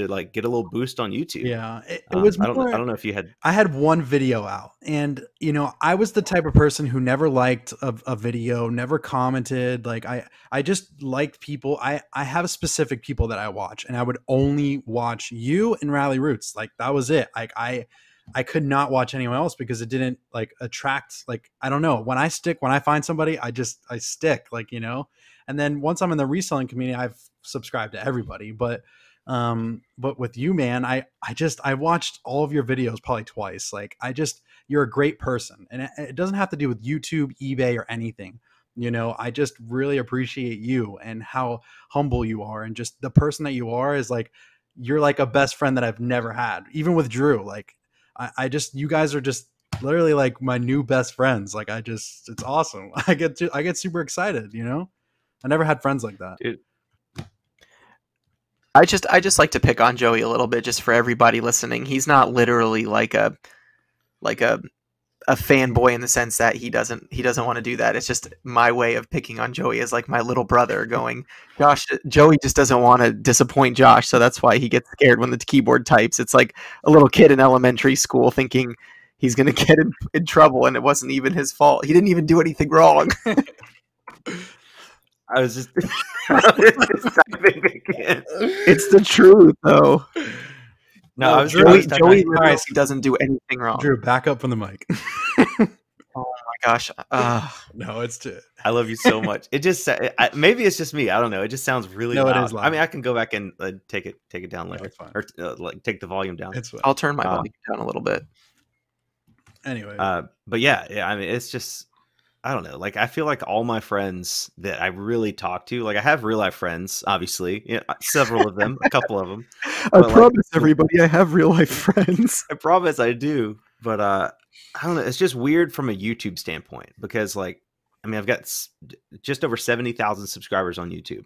like get a little boost on YouTube. Yeah, it was more, I don't know if you had. I had one video out, and you know, I was the type of person who never liked a video, never commented. Like I just liked people. I have specific people that I watch, and I would only watch you and Rally Roots. Like that was it. Like I could not watch anyone else because it didn't like attract. Like I don't know. When I find somebody, I stick. Like, you know. And then once I'm in the reselling community, I've subscribed to everybody, but with you, man, I watched all of your videos probably twice. Like you're a great person, and it doesn't have to do with YouTube, eBay, or anything. You know, I just really appreciate you and how humble you are, and just the person that you are is like, you're like a best friend that I've never had. Even with Drew, like you guys are just literally like my new best friends. Like it's awesome. I get super excited, you know. I never had friends like that. Dude. I just like to pick on Joey a little bit just for everybody listening. He's not literally like a fanboy in the sense that he doesn't want to do that. It's just my way of picking on Joey as like my little brother going, Joey just doesn't want to disappoint Josh, so that's why he gets scared when the keyboard types. It's like a little kid in elementary school thinking he's going to get in trouble, and it wasn't even his fault. He didn't even do anything wrong. I was just typing again. It's the truth, though. No, I was Drew, I was Joey typing. literally doesn't do anything wrong. Drew, back up from the mic. Oh my gosh. No, it's too. I love you so much. It just maybe it's just me. I don't know. It just sounds really No, loud. it is loud. I mean, I can go back and take it down later, it's fine. or like take the volume down. It's fine. I'll turn my volume down a little bit. Anyway, but yeah. I mean, it's just I don't know. Like I feel like all my friends that I really talk to, like I have real life friends, obviously, several of them, a couple of them. I promise everybody, I have real life friends. I promise I do, but I don't know. It's just weird from a YouTube standpoint because, like, I mean, I've got just over 70,000 subscribers on YouTube,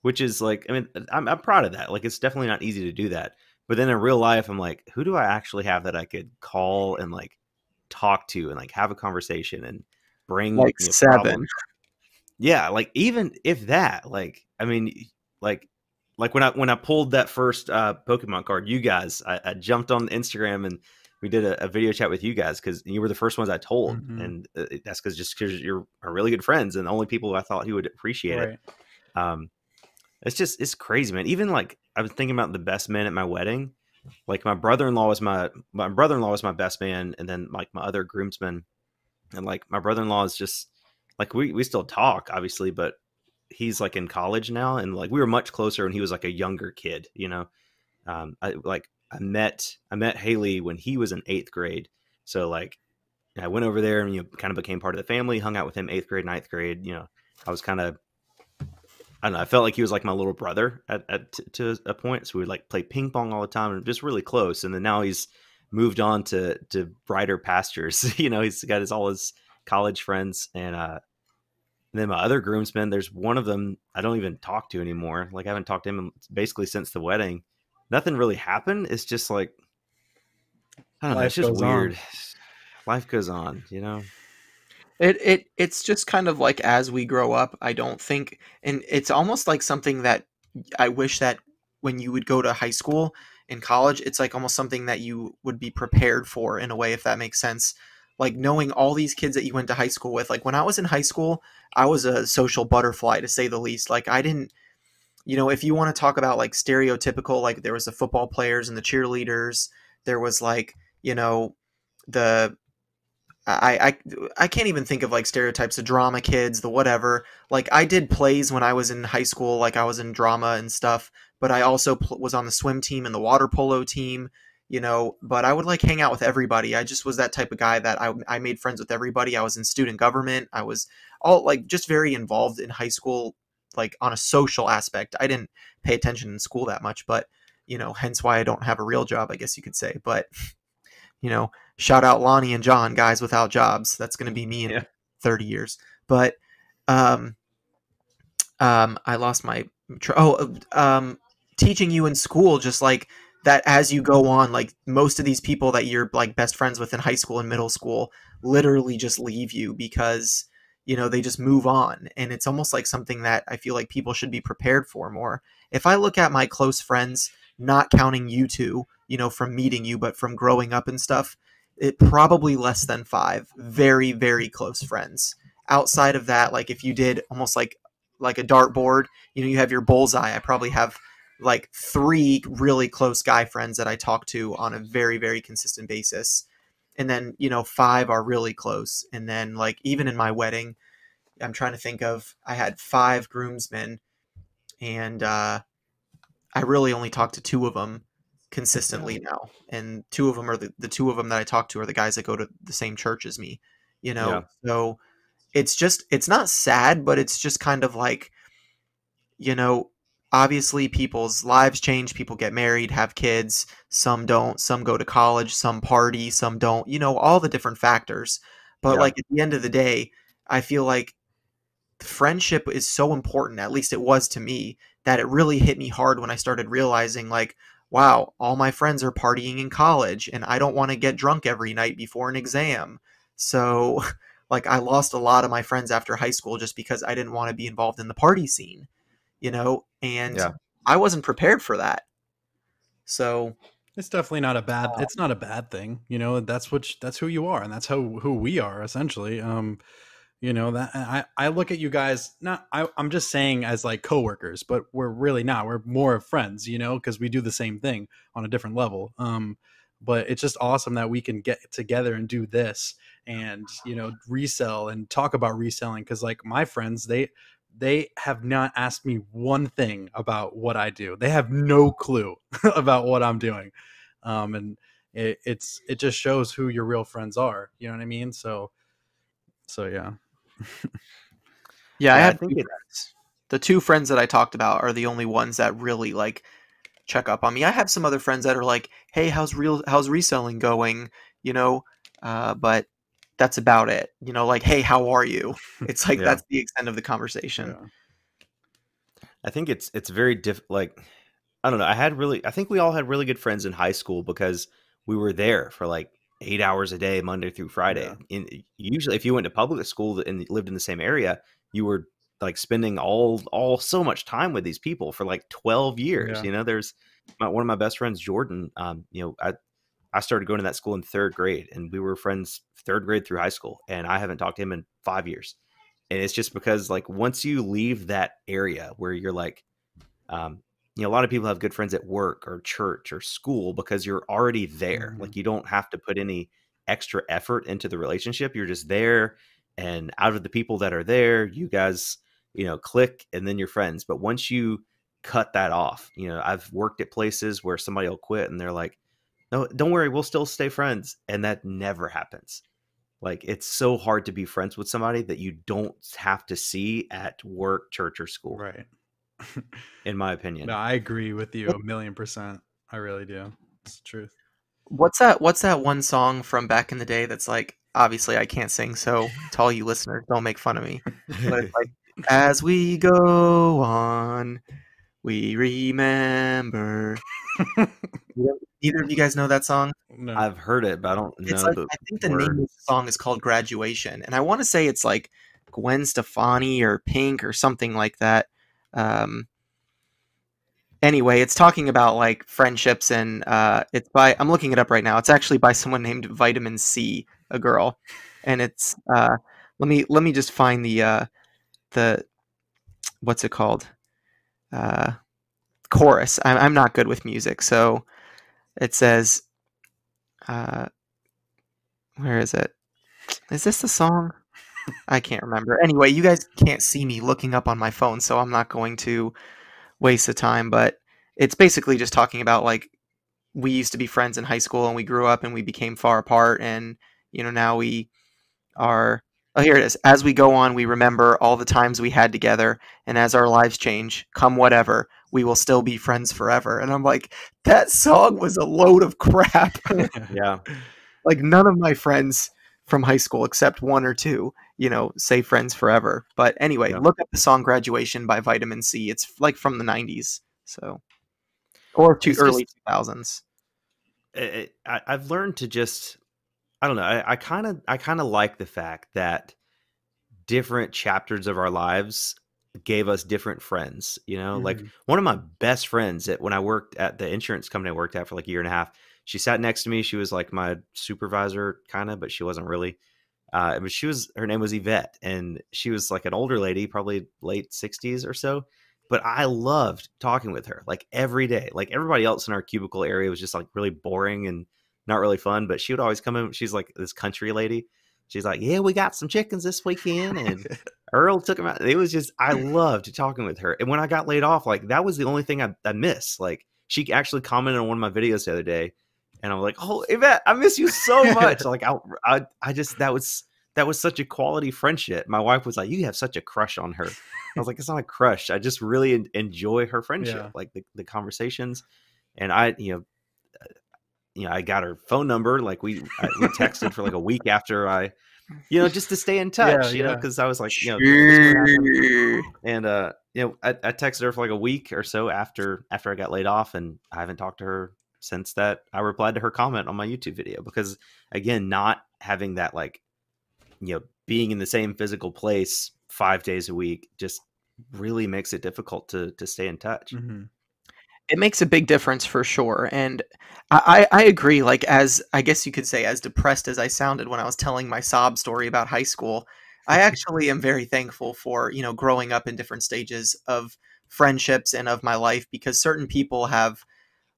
which is like, I mean, I'm proud of that. Like, it's definitely not easy to do that. But then in real life, I'm like, who do I actually have that I could call and like talk to and like have a conversation and bring Like 7. problems? Yeah, like even if that, like, I mean, like when I pulled that first Pokemon card, you guys, I jumped on Instagram and we did a video chat with you guys because you were the first ones I told, and that's because you're really good friends and the only people I thought who would appreciate it. It's crazy, man. Even like I was thinking about the best man at my wedding. Like my brother-in-law was my best man, and then like my other groomsmen, and like my brother-in-law is just like we still talk, obviously, but he's like in college now, and like we were much closer when he was like a younger kid, I met Haley when he was in 8th grade. So like I went over there and kind of became part of the family, hung out with him 8th grade, 9th grade. I was kind of, I don't know, I felt like he was like my little brother to a point. So we would like play ping pong all the time and just really close. And then now he's moved on to brighter pastures. He's got all his college friends, and then my other groomsmen, there's one of them I don't even talk to anymore. Like I haven't talked to him basically since the wedding. Nothing really happened. It's just like, I don't know. It's just weird. Life goes on, It's just kind of like as we grow up, I don't think, and it's almost like something that I wish that when you would go to high school and college, it's like almost something that you would be prepared for in a way, if that makes sense. Like knowing all these kids that you went to high school with. Like when I was in high school, I was a social butterfly to say the least. Like I didn't, if you want to talk about like stereotypical, like there was the football players and the cheerleaders, there was like, the I can't even think of like stereotypes, the drama kids, the whatever. Like I did plays when I was in high school, like I was in drama and stuff, but I also was on the swim team and the water polo team, but I would like hang out with everybody. I just was that type of guy that I made friends with everybody. I was in student government. I was all like just very involved in high school, like on a social aspect. I didn't pay attention in school that much, but hence why I don't have a real job, I guess you could say. But shout out Lonnie and John, guys without jobs. That's going to be me in 30 years. But I lost my teaching you in school, just like that as you go on, like most of these people that you're like best friends with in high school and middle school literally just leave you because they just move on. And it's almost like something that I feel like people should be prepared for more. If I look at my close friends, not counting you two, from meeting you, but from growing up and stuff, it probably less than 5 very, very close friends. Outside of that, like if you did almost like a dartboard, you have your bullseye. I probably have like 3 really close guy friends that I talk to on a very, very consistent basis. And then, 5 are really close. And then like even in my wedding, I'm trying to think of, I had 5 groomsmen, and I really only talked to 2 of them consistently now. And 2 of them are the 2 of them that I talk to are the guys that go to the same church as me, So it's not sad, but it's just kind of like, obviously people's lives change. People get married, have kids. Some don't. Some go to college. Some party. Some don't. All the different factors. But like at the end of the day, I feel like friendship is so important. At least it was to me, that it really hit me hard when I started realizing like, wow, all my friends are partying in college, and I don't want to get drunk every night before an exam. So like I lost a lot of my friends after high school just because I didn't want to be involved in the party scene. And I wasn't prepared for that. So it's definitely not a bad, it's not a bad thing. That's who you are, and that's who we are essentially. You know, that I look at you guys, not I'm just saying as like coworkers, but we're really not. We're more of friends, you know, because we do the same thing on a different level. But it's just awesome that we can get together and do this and, you know, resell and talk about reselling. Cause like my friends, they have not asked me one thing about what I do. They have no clue about what I'm doing. And it just shows who your real friends are. You know what I mean? So yeah. Yeah, I Yeah, I have think two it. friends. The two friends that I talked about are the only ones that really like check up on me. I have some other friends that are like, "Hey, how's reselling going?" You know, but that's about it. You know, like, "Hey, how are you?" It's like Yeah, that's the extent of the conversation. Yeah. I think it's very like I don't know. I think we all had really good friends in high school because we were there for like 8 hours a day, Monday through Yeah. Friday. And usually, if you went to public school and lived in the same area, you were like spending all so much time with these people for like 12 years. Yeah. You know, there's one of my best friends, Jordan. You know, I started going to that school in third grade, and we were friends third grade through high school, and I haven't talked to him in 5 years. And it's just because like once you leave that area where you're like, you know, a lot of people have good friends at work or church or school because you're already there. Mhm. Like you don't have to put any extra effort into the relationship. You're just there, and out of the people that are there, you guys, you know, click, and then you're friends. But once you cut that off, you know, I've worked at places where somebody will quit and they're like, "No, don't worry, we'll still stay friends," and that never happens. Like it's so hard to be friends with somebody that you don't have to see at work, church, or school, Right. in my No, opinion. I agree with you 1,000,000%. I really do. It's the truth. What's that one song from back in the day that's like, obviously I can't sing, so to all you listeners, don't make fun of me. But it's like, as we go on, we remember. Either of you guys know that song? No. I've heard it, but I don't It's know like, the I think the name of the words. song is called Graduation, and I want to say it's like Gwen Stefani or Pink or something like that. Um, anyway, it's talking about like friendships, and it's by, I'm looking it up right now. It's actually by someone named Vitamin C, a girl, and it's let me just find the what's it called, uh, chorus. I'm not good with music, so it says, uh, where is it? Is this the song? I can't remember. Anyway, you guys can't see me looking up on my phone, so I'm not going to waste the time. But it's basically just talking about like we used to be friends in high school and we grew up and we became far apart, and now we are. Oh, here it is. As we go on, we remember all the times we had together, and as our lives change, come whatever, we will still be friends forever. And I'm like, that song was a load of crap. Yeah. Like none of my friends from high school except one or two, say friends forever. But anyway, Yeah. look up the song Graduation by Vitamin C. It's like from the 90s. So, or It's early just 2000s. I've learned to just I don't know. I kind of like the fact that different chapters of our lives gave us different friends. You know, like Mhm. one of my best friends at when I worked at the insurance company I worked at for like a year and a half. She sat next to me. She was like my supervisor, kind of, but she wasn't really. But her name was Yvette, and she was like an older lady, probably late 60s or so. But I loved talking with her like every day. Like everybody else in our cubicle area was just like really boring and not really fun. But she would always come in. She's like this country lady. She's like, "Yeah, we got some chickens this weekend," and Earl took them out. It was just I loved talking with her. And when I got laid off, like that was the only thing I missed. Like she actually commented on one of my videos the other day, and I'm like, "Oh, Yvette, I miss you so much." Like I just that was such a quality friendship. My wife was like, "You have such a crush on her." I was like, "It's not a crush. I just really enjoy her friendship, Yeah. like the conversations." And I, I got her phone number. Like we texted for like a week after I, just to stay in Yeah. touch, Yeah. because I was like, this is what happened. Sure. And I texted her for like a week or so after I got laid off, and I haven't talked to her since that. I replied to her comment on my YouTube video because again, not having that like being in the same physical place 5 days a week just really makes it difficult to stay in touch. Mhm. It makes a big difference for sure. And I agree. Like, as I guess you could say, as depressed as I sounded when I was telling my sob story about high school, I actually am very thankful for, growing up in different stages of friendships and of my life, because certain people have,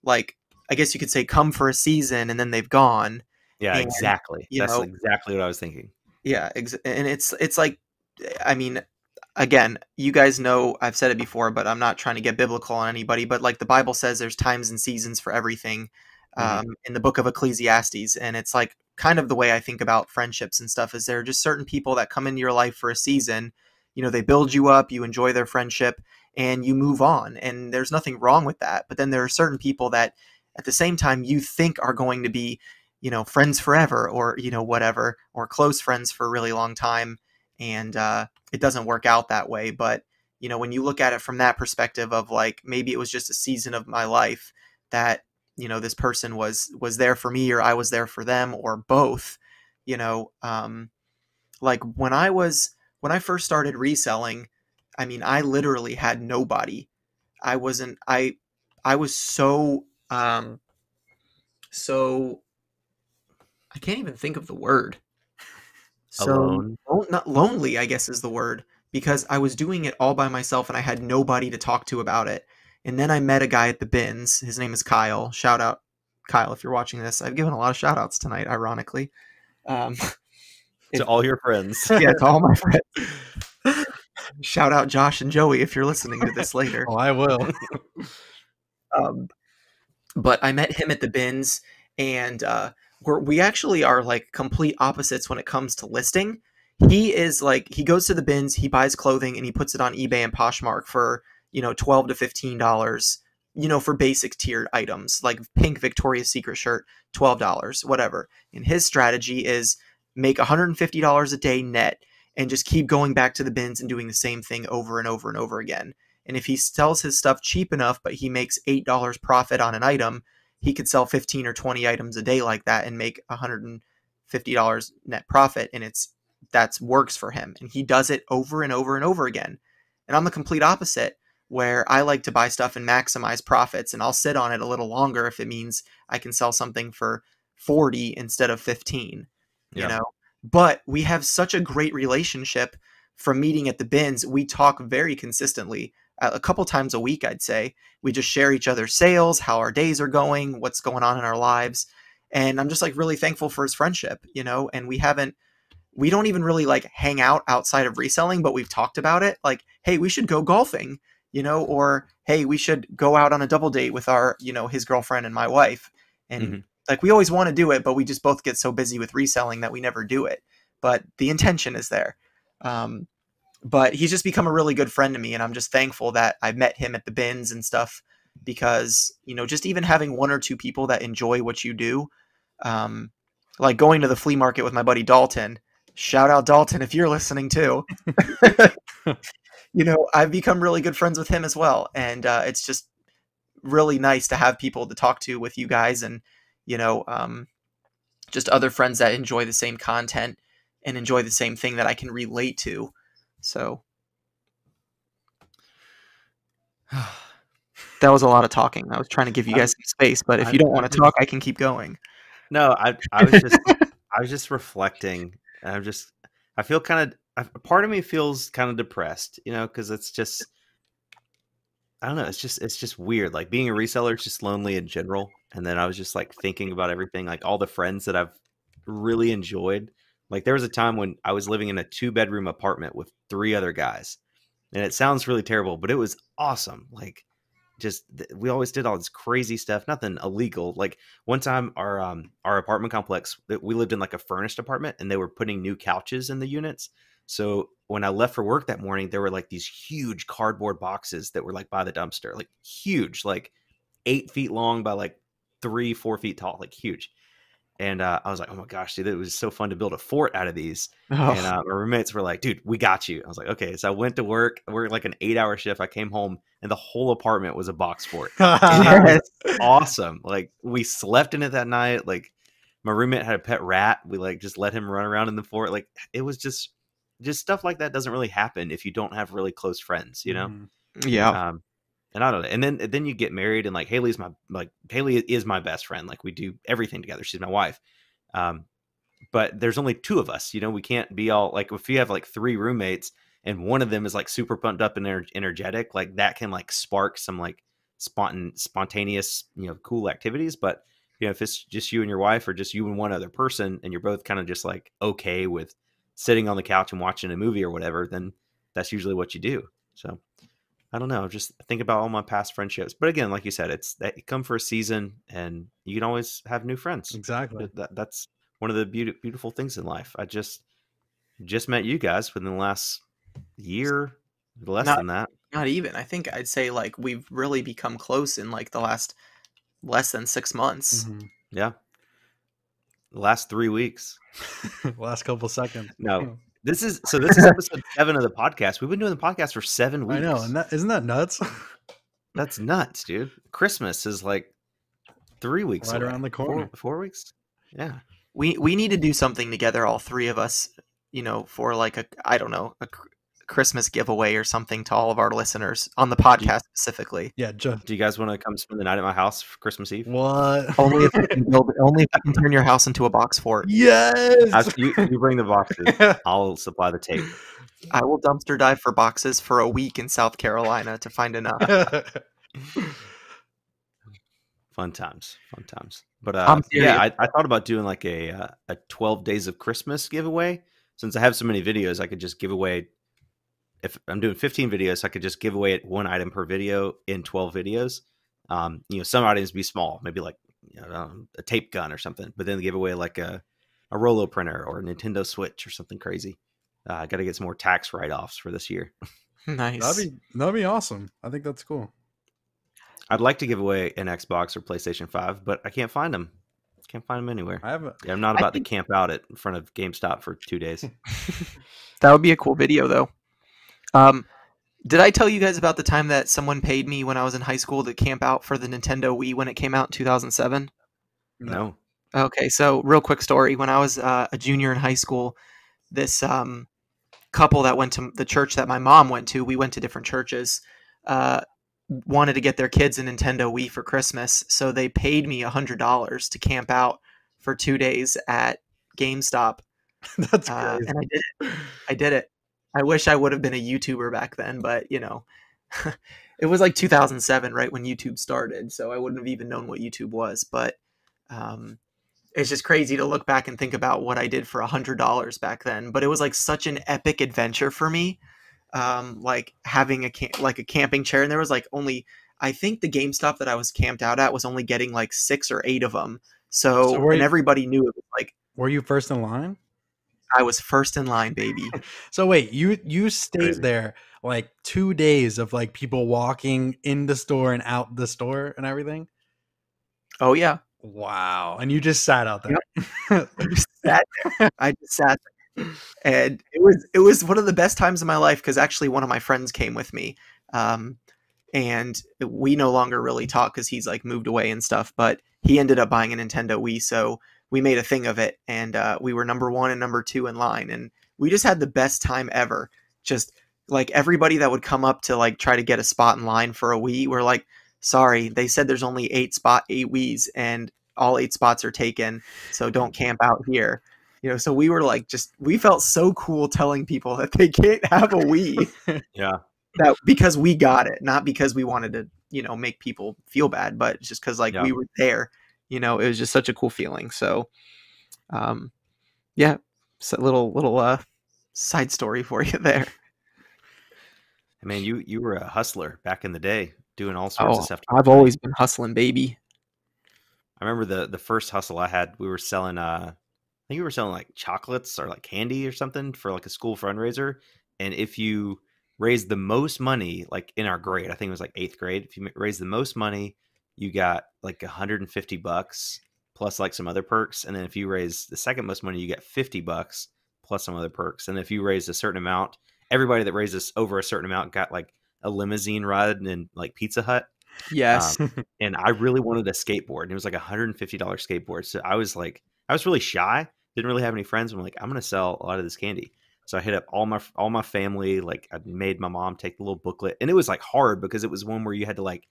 like, I guess you could say, come for a season and then they've gone. Yeah, And, exactly. you That's know, exactly what I was thinking. yeah, and it's like, I mean, again, you guys know I've said it before, but I'm not trying to get biblical on anybody. But like the Bible says, there's times and seasons for everything, Mhm. in the book of Ecclesiastes, and it's like kind of the way I think about friendships and stuff. Is there are just certain people that come into your life for a season, they build you up, you enjoy their friendship, and you move on, and there's nothing wrong with that. But then there are certain people that, at the same time, you think are going to be, friends forever, or whatever, or close friends for a really long time, and it doesn't work out that way. But when you look at it from that perspective of, like, maybe it was just a season of my life that, this person was there for me, or I was there for them, or both. you know like when I first started reselling, I mean, I literally had nobody. I was so I can't even think of the word. So, Alone. not lonely, I guess, is the word, because I was doing it all by myself and I had nobody to talk to about it. And then I met a guy at the bins. His name is Kyle. Shout out, Kyle, if you're watching this. I've given a lot of shout outs tonight, ironically. Um, To if, all your friends. yeah, to all my friends. Shout out Josh and Joey if you're listening to this later. Oh, I will. Um, but I met him at the bins, and we actually are like complete opposites when it comes to listing. He is like, he goes to the bins, he buys clothing, and he puts it on eBay and Poshmark for $12 to $15, for basic tiered items like pink Victoria's Secret shirt, $12, whatever. And his strategy is make $150 a day net and just keep going back to the bins and doing the same thing over and over and over again. And if he sells his stuff cheap enough, but he makes $8 profit on an item, he could sell 15 or 20 items a day like that and make $150 net profit. And that works for him. And he does it over and over and over again. And I'm the complete opposite, where I like to buy stuff and maximize profits, and I'll sit on it a little longer if it means I can sell something for 40 instead of 15, you Yeah. know? But we have such a great relationship from meeting at the bins. We talk very consistently, a couple times a week, I'd say. We just share each other's sales, how our days are going, what's going on in our lives. And I'm just like really thankful for his friendship, and we don't even really like hang out outside of reselling, but we've talked about it. Like, hey, we should go golfing, or hey, we should go out on a double date with our, his girlfriend and my wife. And like, we always want to do it, but we just both get so busy with reselling that we never do it. But the intention is there. But he's just become a really good friend to me, and I'm just thankful that I met him at the bins and stuff, because, just even having one or two people that enjoy what you do, like going to the flea market with my buddy Dalton. Shout out Dalton if you're listening too. I've become really good friends with him as well, and it's just really nice to have people to talk to with you guys, and just other friends that enjoy the same content and enjoy the same thing that I can relate to. So that was a lot of talking. I was trying to give you guys some space, but if you don't want to talk, I can keep going. No, I was just reflecting. And I feel kind of, part of me feels kind of depressed, because it's just, I don't know. It's just weird. Like, being a reseller is just lonely in general. And then I was just like thinking about everything, like all the friends that I've really enjoyed. Like, there was a time when I was living in a 2-bedroom apartment with 3 other guys, and it sounds really terrible, but it was awesome. Like, we always did all this crazy stuff, nothing illegal. Like, one time our apartment complex, we lived in like a furnished apartment, and they were putting new couches in the units. So when I left for work that morning, there were like these huge cardboard boxes that were like by the dumpster, like huge, like 8 feet long by like 3-4 feet tall, like huge. And I was like, oh my gosh, dude, it was so fun to build a fort out of these. Oh. And my roommates were like, dude, we got you. I was like, okay. So I went to work, worked like an 8-hour shift. I came home, and the whole apartment was a box fort. And it was awesome. Like, we slept in it that night. Like, my roommate had a pet rat. We like just let him run around in the fort. Like, it was just stuff like that doesn't really happen if you don't have really close friends, Yeah. And I don't know. And then you get married, and like Haley is my best friend. Like, we do everything together. She's my wife. but there's only two of us. We can't be all like, if you have like three roommates and one of them is like super pumped up and energetic, like that can like spark some like spontaneous, cool activities. But if it's just you and your wife, or just you and one other person, and you're both kind of just like okay with sitting on the couch and watching a movie or whatever, then that's usually what you do. So I don't know. Just think about all my past friendships. But again, like you said, you come for a season, and you can always have new friends. Exactly. That's one of the beautiful things in life. I just met you guys within the last year, less than that. Not even. I think I'd say like we've really become close in like the last less than 6 months. Mm-hmm. Yeah. The last 3 weeks. Last couple seconds. No. This is episode 7 of the podcast. We've been doing the podcast for 7 weeks. I know, and isn't that nuts? That's nuts, dude. Christmas is like 3 weeks right away. around the corner. 4 weeks. Yeah. We need to do something together, all three of us, for like a Christmas giveaway or something to all of our listeners on the podcast specifically. Yeah. Do you guys want to come spend the night at my house for Christmas Eve? What? Only if you can turn your house into a box fort. Yes. You bring the boxes. I'll supply the tape. I will dumpster dive for boxes for a week in South Carolina to find enough. Fun times. But yeah, I thought about doing like a 12 days of Christmas giveaway. Since I have so many videos, I could just give away. If I'm doing 15 videos, I could just give away one item per video in 12 videos. Some items be small, maybe like a tape gun or something, but then give away like a Rolo printer or a Nintendo Switch or something crazy. I got to get some more tax write-offs for this year. Nice. That'd be awesome. I think that's cool. I'd like to give away an Xbox or PlayStation 5, but I can't find them. Can't find them anywhere. I'm not about to camp out in front of GameStop for 2 days. That would be a cool video, though. Did I tell you guys about the time that someone paid me when I was in high school to camp out for the Nintendo Wii when it came out in 2007? No. Okay, so real quick story. When I was a junior in high school, this couple that went to the church that my mom went to, we went to different churches, wanted to get their kids a Nintendo Wii for Christmas. So they paid me $100 to camp out for 2 days at GameStop. That's crazy. And I did it. I wish I would have been a YouTuber back then, but it was like 2007, right when YouTube started. So I wouldn't have even known what YouTube was. But it's just crazy to look back and think about what I did for $100 back then. But it was like such an epic adventure for me. Like having a camping chair, and there was like I think the GameStop that I was camped out at was only getting like 6 or 8 of them. So everybody knew it was like. Were you first in line? I was first in line, baby. So wait, you stayed there like 2 days of like people walking in the store and out the store and everything? Oh yeah. Wow. And you just sat out there. Yep. I just sat there. And it was one of the best times of my life, because actually one of my friends came with me. And we no longer really talk because he's like moved away and stuff, but he ended up buying a Nintendo Wii, so we made a thing of it, and we were number 1 and number 2 in line, and we just had the best time ever. Just like everybody that would come up to like try to get a spot in line for a Wii, we're like, sorry, they said there's only 8 Wiis, and all 8 spots are taken, so don't camp out here. So we were like, we felt so cool telling people that they can't have a Wii. Yeah. That because we got it, not because we wanted to, make people feel bad, but just because like we were there. It was just such a cool feeling. So, yeah, it's a little side story for you there. I mean, you were a hustler back in the day, doing all sorts of stuff. I've always been hustling, baby. I remember the first hustle I had. We were selling, I think we were selling like chocolates or like candy or something for like a school fundraiser. And if you raised the most money, like in our grade, I think it was like 8th grade. If you raised the most money, you got like $150 plus like some other perks. And then if you raise the second most money, you get $50 plus some other perks. And if you raised a certain amount, everybody that raises over a certain amount got like a limousine ride and like Pizza Hut. Yes. And I really wanted a skateboard, and it was like $150 skateboard. So I was really shy, didn't really have any friends. I'm like, I'm going to sell a lot of this candy. So I hit up all my family. Like I made my mom take the little booklet, and it was like hard because it was one where you had to like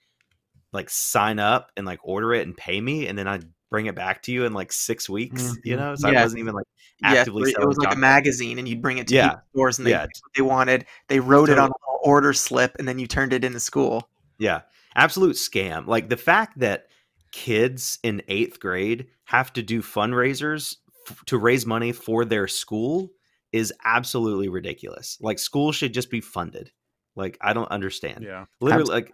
sign up and like order it and pay me. And then bring it back to you in like 6 weeks, you Mhm. know? So I Yeah. wasn't even like Yes, actively it was selling like a chocolate. magazine, and you'd bring it to Yeah. people's doors, and they Yeah. picked what they wanted. They wrote it on Totally. an order slip, and then you turned it into school. Yeah. Absolute scam. Like the fact that kids in 8th grade have to do fundraisers to raise money for their school is absolutely ridiculous. Like school should just be funded. Like I don't understand. Yeah. Literally, like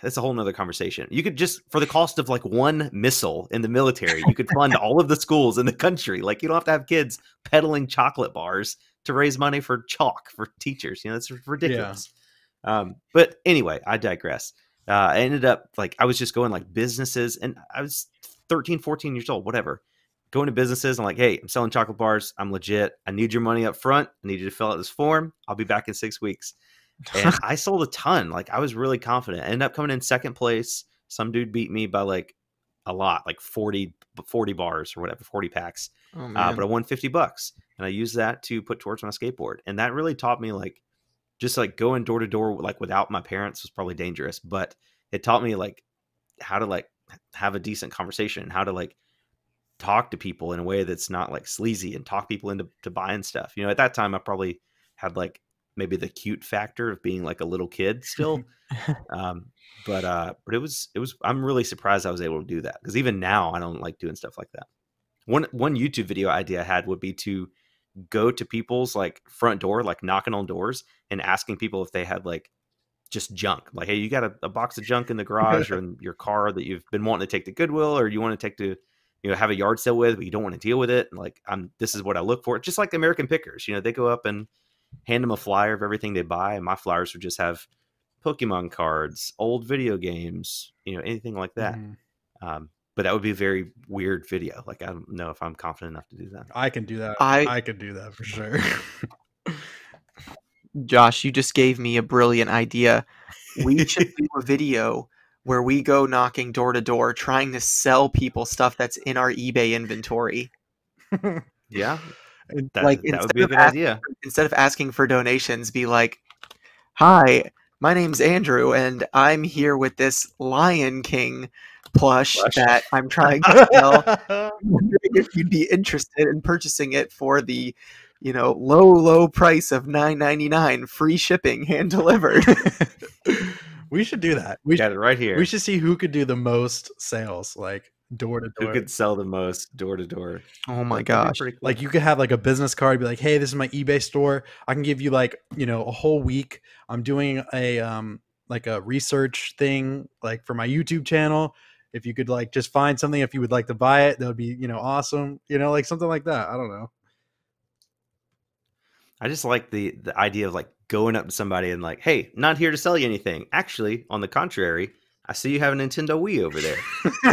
that's a whole nother conversation. You could just, for the cost of like one missile in the military, you could fund all of the schools in the country. Like you don't have to have kids peddling chocolate bars to raise money for chalk for teachers. You know, it's ridiculous. But anyway, I digress. I ended up like, I was just going like businesses, and I was 13, 14 years old, whatever. Going to businesses. I'm like, hey, I'm selling chocolate bars. I'm legit. I need your money up front. I need you to fill out this form. I'll be back in 6 weeks. And I sold a ton. Like I was really confident. I ended up coming in second place. Some dude beat me by like a lot, like 40 bars or whatever, 40 packs. Oh But man. I won $50, and I used that to put towards my skateboard. And that really taught me like, just like going door to door, like without my parents was probably dangerous, but it taught me like how to like have a decent conversation, how to like talk to people in a way that's not like sleazy and talk people into buying stuff. You know, at that time I probably had like maybe the cute factor of being like a little kid still. But it was, I'm really surprised I was able to do that, because even now I don't like doing stuff like that. One YouTube video idea I had would be to go to people's like front door, like knocking on doors and asking people if they had like just junk. Like, hey, you got a box of junk in the garage or in your car that you've been wanting to take to Goodwill, or you want to take to, you know, have a yard sale with, but you don't want to deal with it. And like, this is what I look for. Just like American Pickers, you know, they go up and hand them a flyer of everything they buy. And my flyers would just have Pokemon cards, old video games, you know, anything like that. But that would be a very weird video. Like, I don't know if I'm confident enough to do that. I can do that. I- I could do that for sure. Josh, you just gave me a brilliant idea. We should do a video where we go knocking door to door trying to sell people stuff that's in our eBay inventory. Yeah. That, Like, that would instead be a of good asking- idea. Instead of asking for donations, be like, hi, my name's Andrew, and I'm here with this Lion King plush that I'm trying to sell. I'm wondering if you'd be interested in purchasing it for the, you know, low price of $9.99, free shipping, hand delivered. We should do that. We Got it right here. should see who could do the most sales, like door to Who door. could sell the most door to door? Oh my That'd be gosh. pretty cool. Like you could have like a business card, be like, hey, this is my eBay store. I can give you like, you know, a whole week. I'm doing a like a research thing like for my YouTube channel. If you could like just find something, if you would like to buy it, that would be, you know, awesome. You know, like something like that. I don't know. I just like the idea of like going up to somebody and like, hey, not here to sell you anything. Actually, on the contrary, I see you have a Nintendo Wii over there.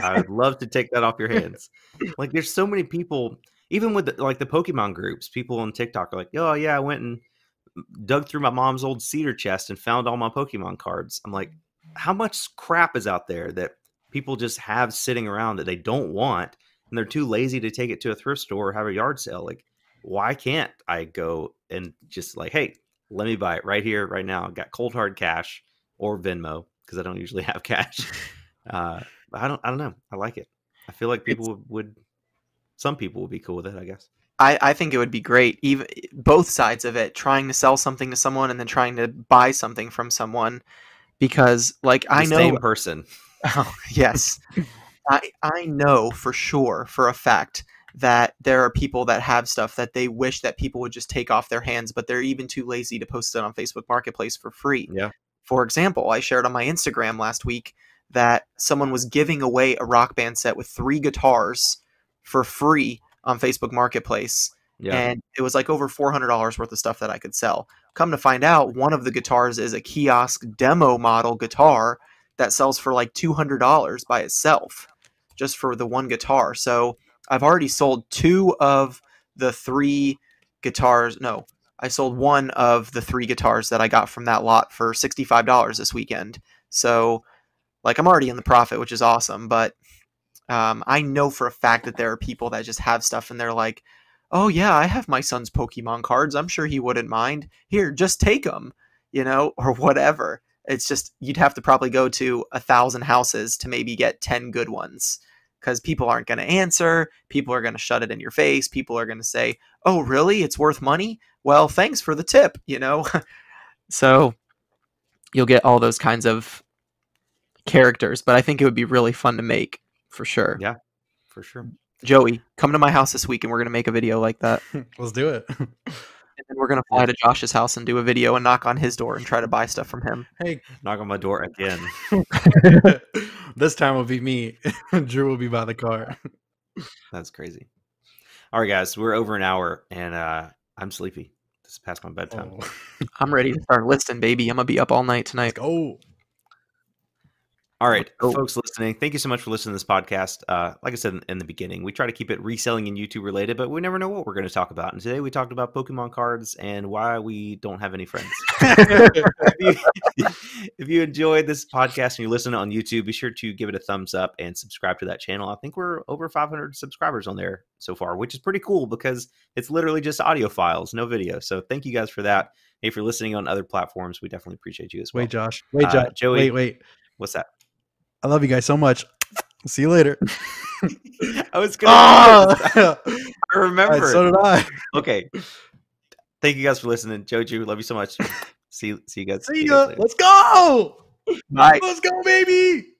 I would love to take that off your hands. Like, there's so many people, even with like the Pokemon groups, people on TikTok are like, oh yeah, I went and dug through my mom's old cedar chest and found all my Pokemon cards. I'm like, how much crap is out there that people just have sitting around that they don't want, and they're too lazy to take it to a thrift store or have a yard sale? Like, why can't I go and just like, hey, let me buy it right here, right now. I got cold hard cash or Venmo, because I don't usually have cash. I don't know. I like it. I feel like people some people would be cool with it, I guess. I think it would be great, even both sides of it, trying to sell something to someone and then trying to buy something from someone, because like I know Same person. Oh, yes. I know for sure, for a fact, that there are people that have stuff that they wish that people would just take off their hands, but they're even too lazy to post it on Facebook Marketplace for free. Yeah. For example, I shared on my Instagram last week that someone was giving away a Rock Band set with 3 guitars for free on Facebook Marketplace. Yeah. And it was like over $400 worth of stuff that I could sell. Come to find out, one of the guitars is a kiosk demo model guitar that sells for like $200 by itself, just for the one guitar. So I've already sold 2 of the 3 guitars. No, I sold 1 of the 3 guitars that I got from that lot for $65 this weekend. So like I'm already in the profit, which is awesome. But I know for a fact that there are people that just have stuff and they're like, oh yeah, I have my son's Pokemon cards. I'm sure he wouldn't mind. Here, just take them, you know, or whatever. It's just, you'd have to probably go to 1,000 houses to maybe get 10 good ones. because people aren't going to answer. People are going to shut it in your face. People are going to say, "Oh, really? It's worth money? Well, thanks for the tip," you know? So you'll get all those kinds of characters, but I think it would be really fun to make for sure. Yeah, for sure. Joey, come to my house this week and we're going to make a video like that. Let's do it. And then we're going to fly to Josh's house and do a video and knock on his door and try to buy stuff from him. Hey, Knock on my door again. this time will be me. Drew will be by the car. That's crazy. All right, guys, we're over an hour, and I'm sleepy. This is past my bedtime. Oh. I'm ready to start listing, baby. I'm going to be up all night tonight. Oh. All right, folks listening, thank you so much for listening to this podcast. Like I said in the beginning, we try to keep it reselling and YouTube related, but we never know what we're going to talk about. And today we talked about Pokemon cards and why we don't have any friends. If you enjoyed this podcast and you listen on YouTube, be sure to give it a thumbs up and subscribe to that channel. I think we're over 500 subscribers on there so far, which is pretty cool because it's literally just audio files, no video. So thank you guys for that. If you're listening on other platforms, we definitely appreciate you as well. Wait, Josh. Wait, Josh. Joey. Wait. What's that? I love you guys so much. See you later. I was gonna. I remember. Right, so did I. Okay. Thank you guys for listening, Joju. Love you so much. See you guys. See ya. Let's go. Bye. Let's go, baby.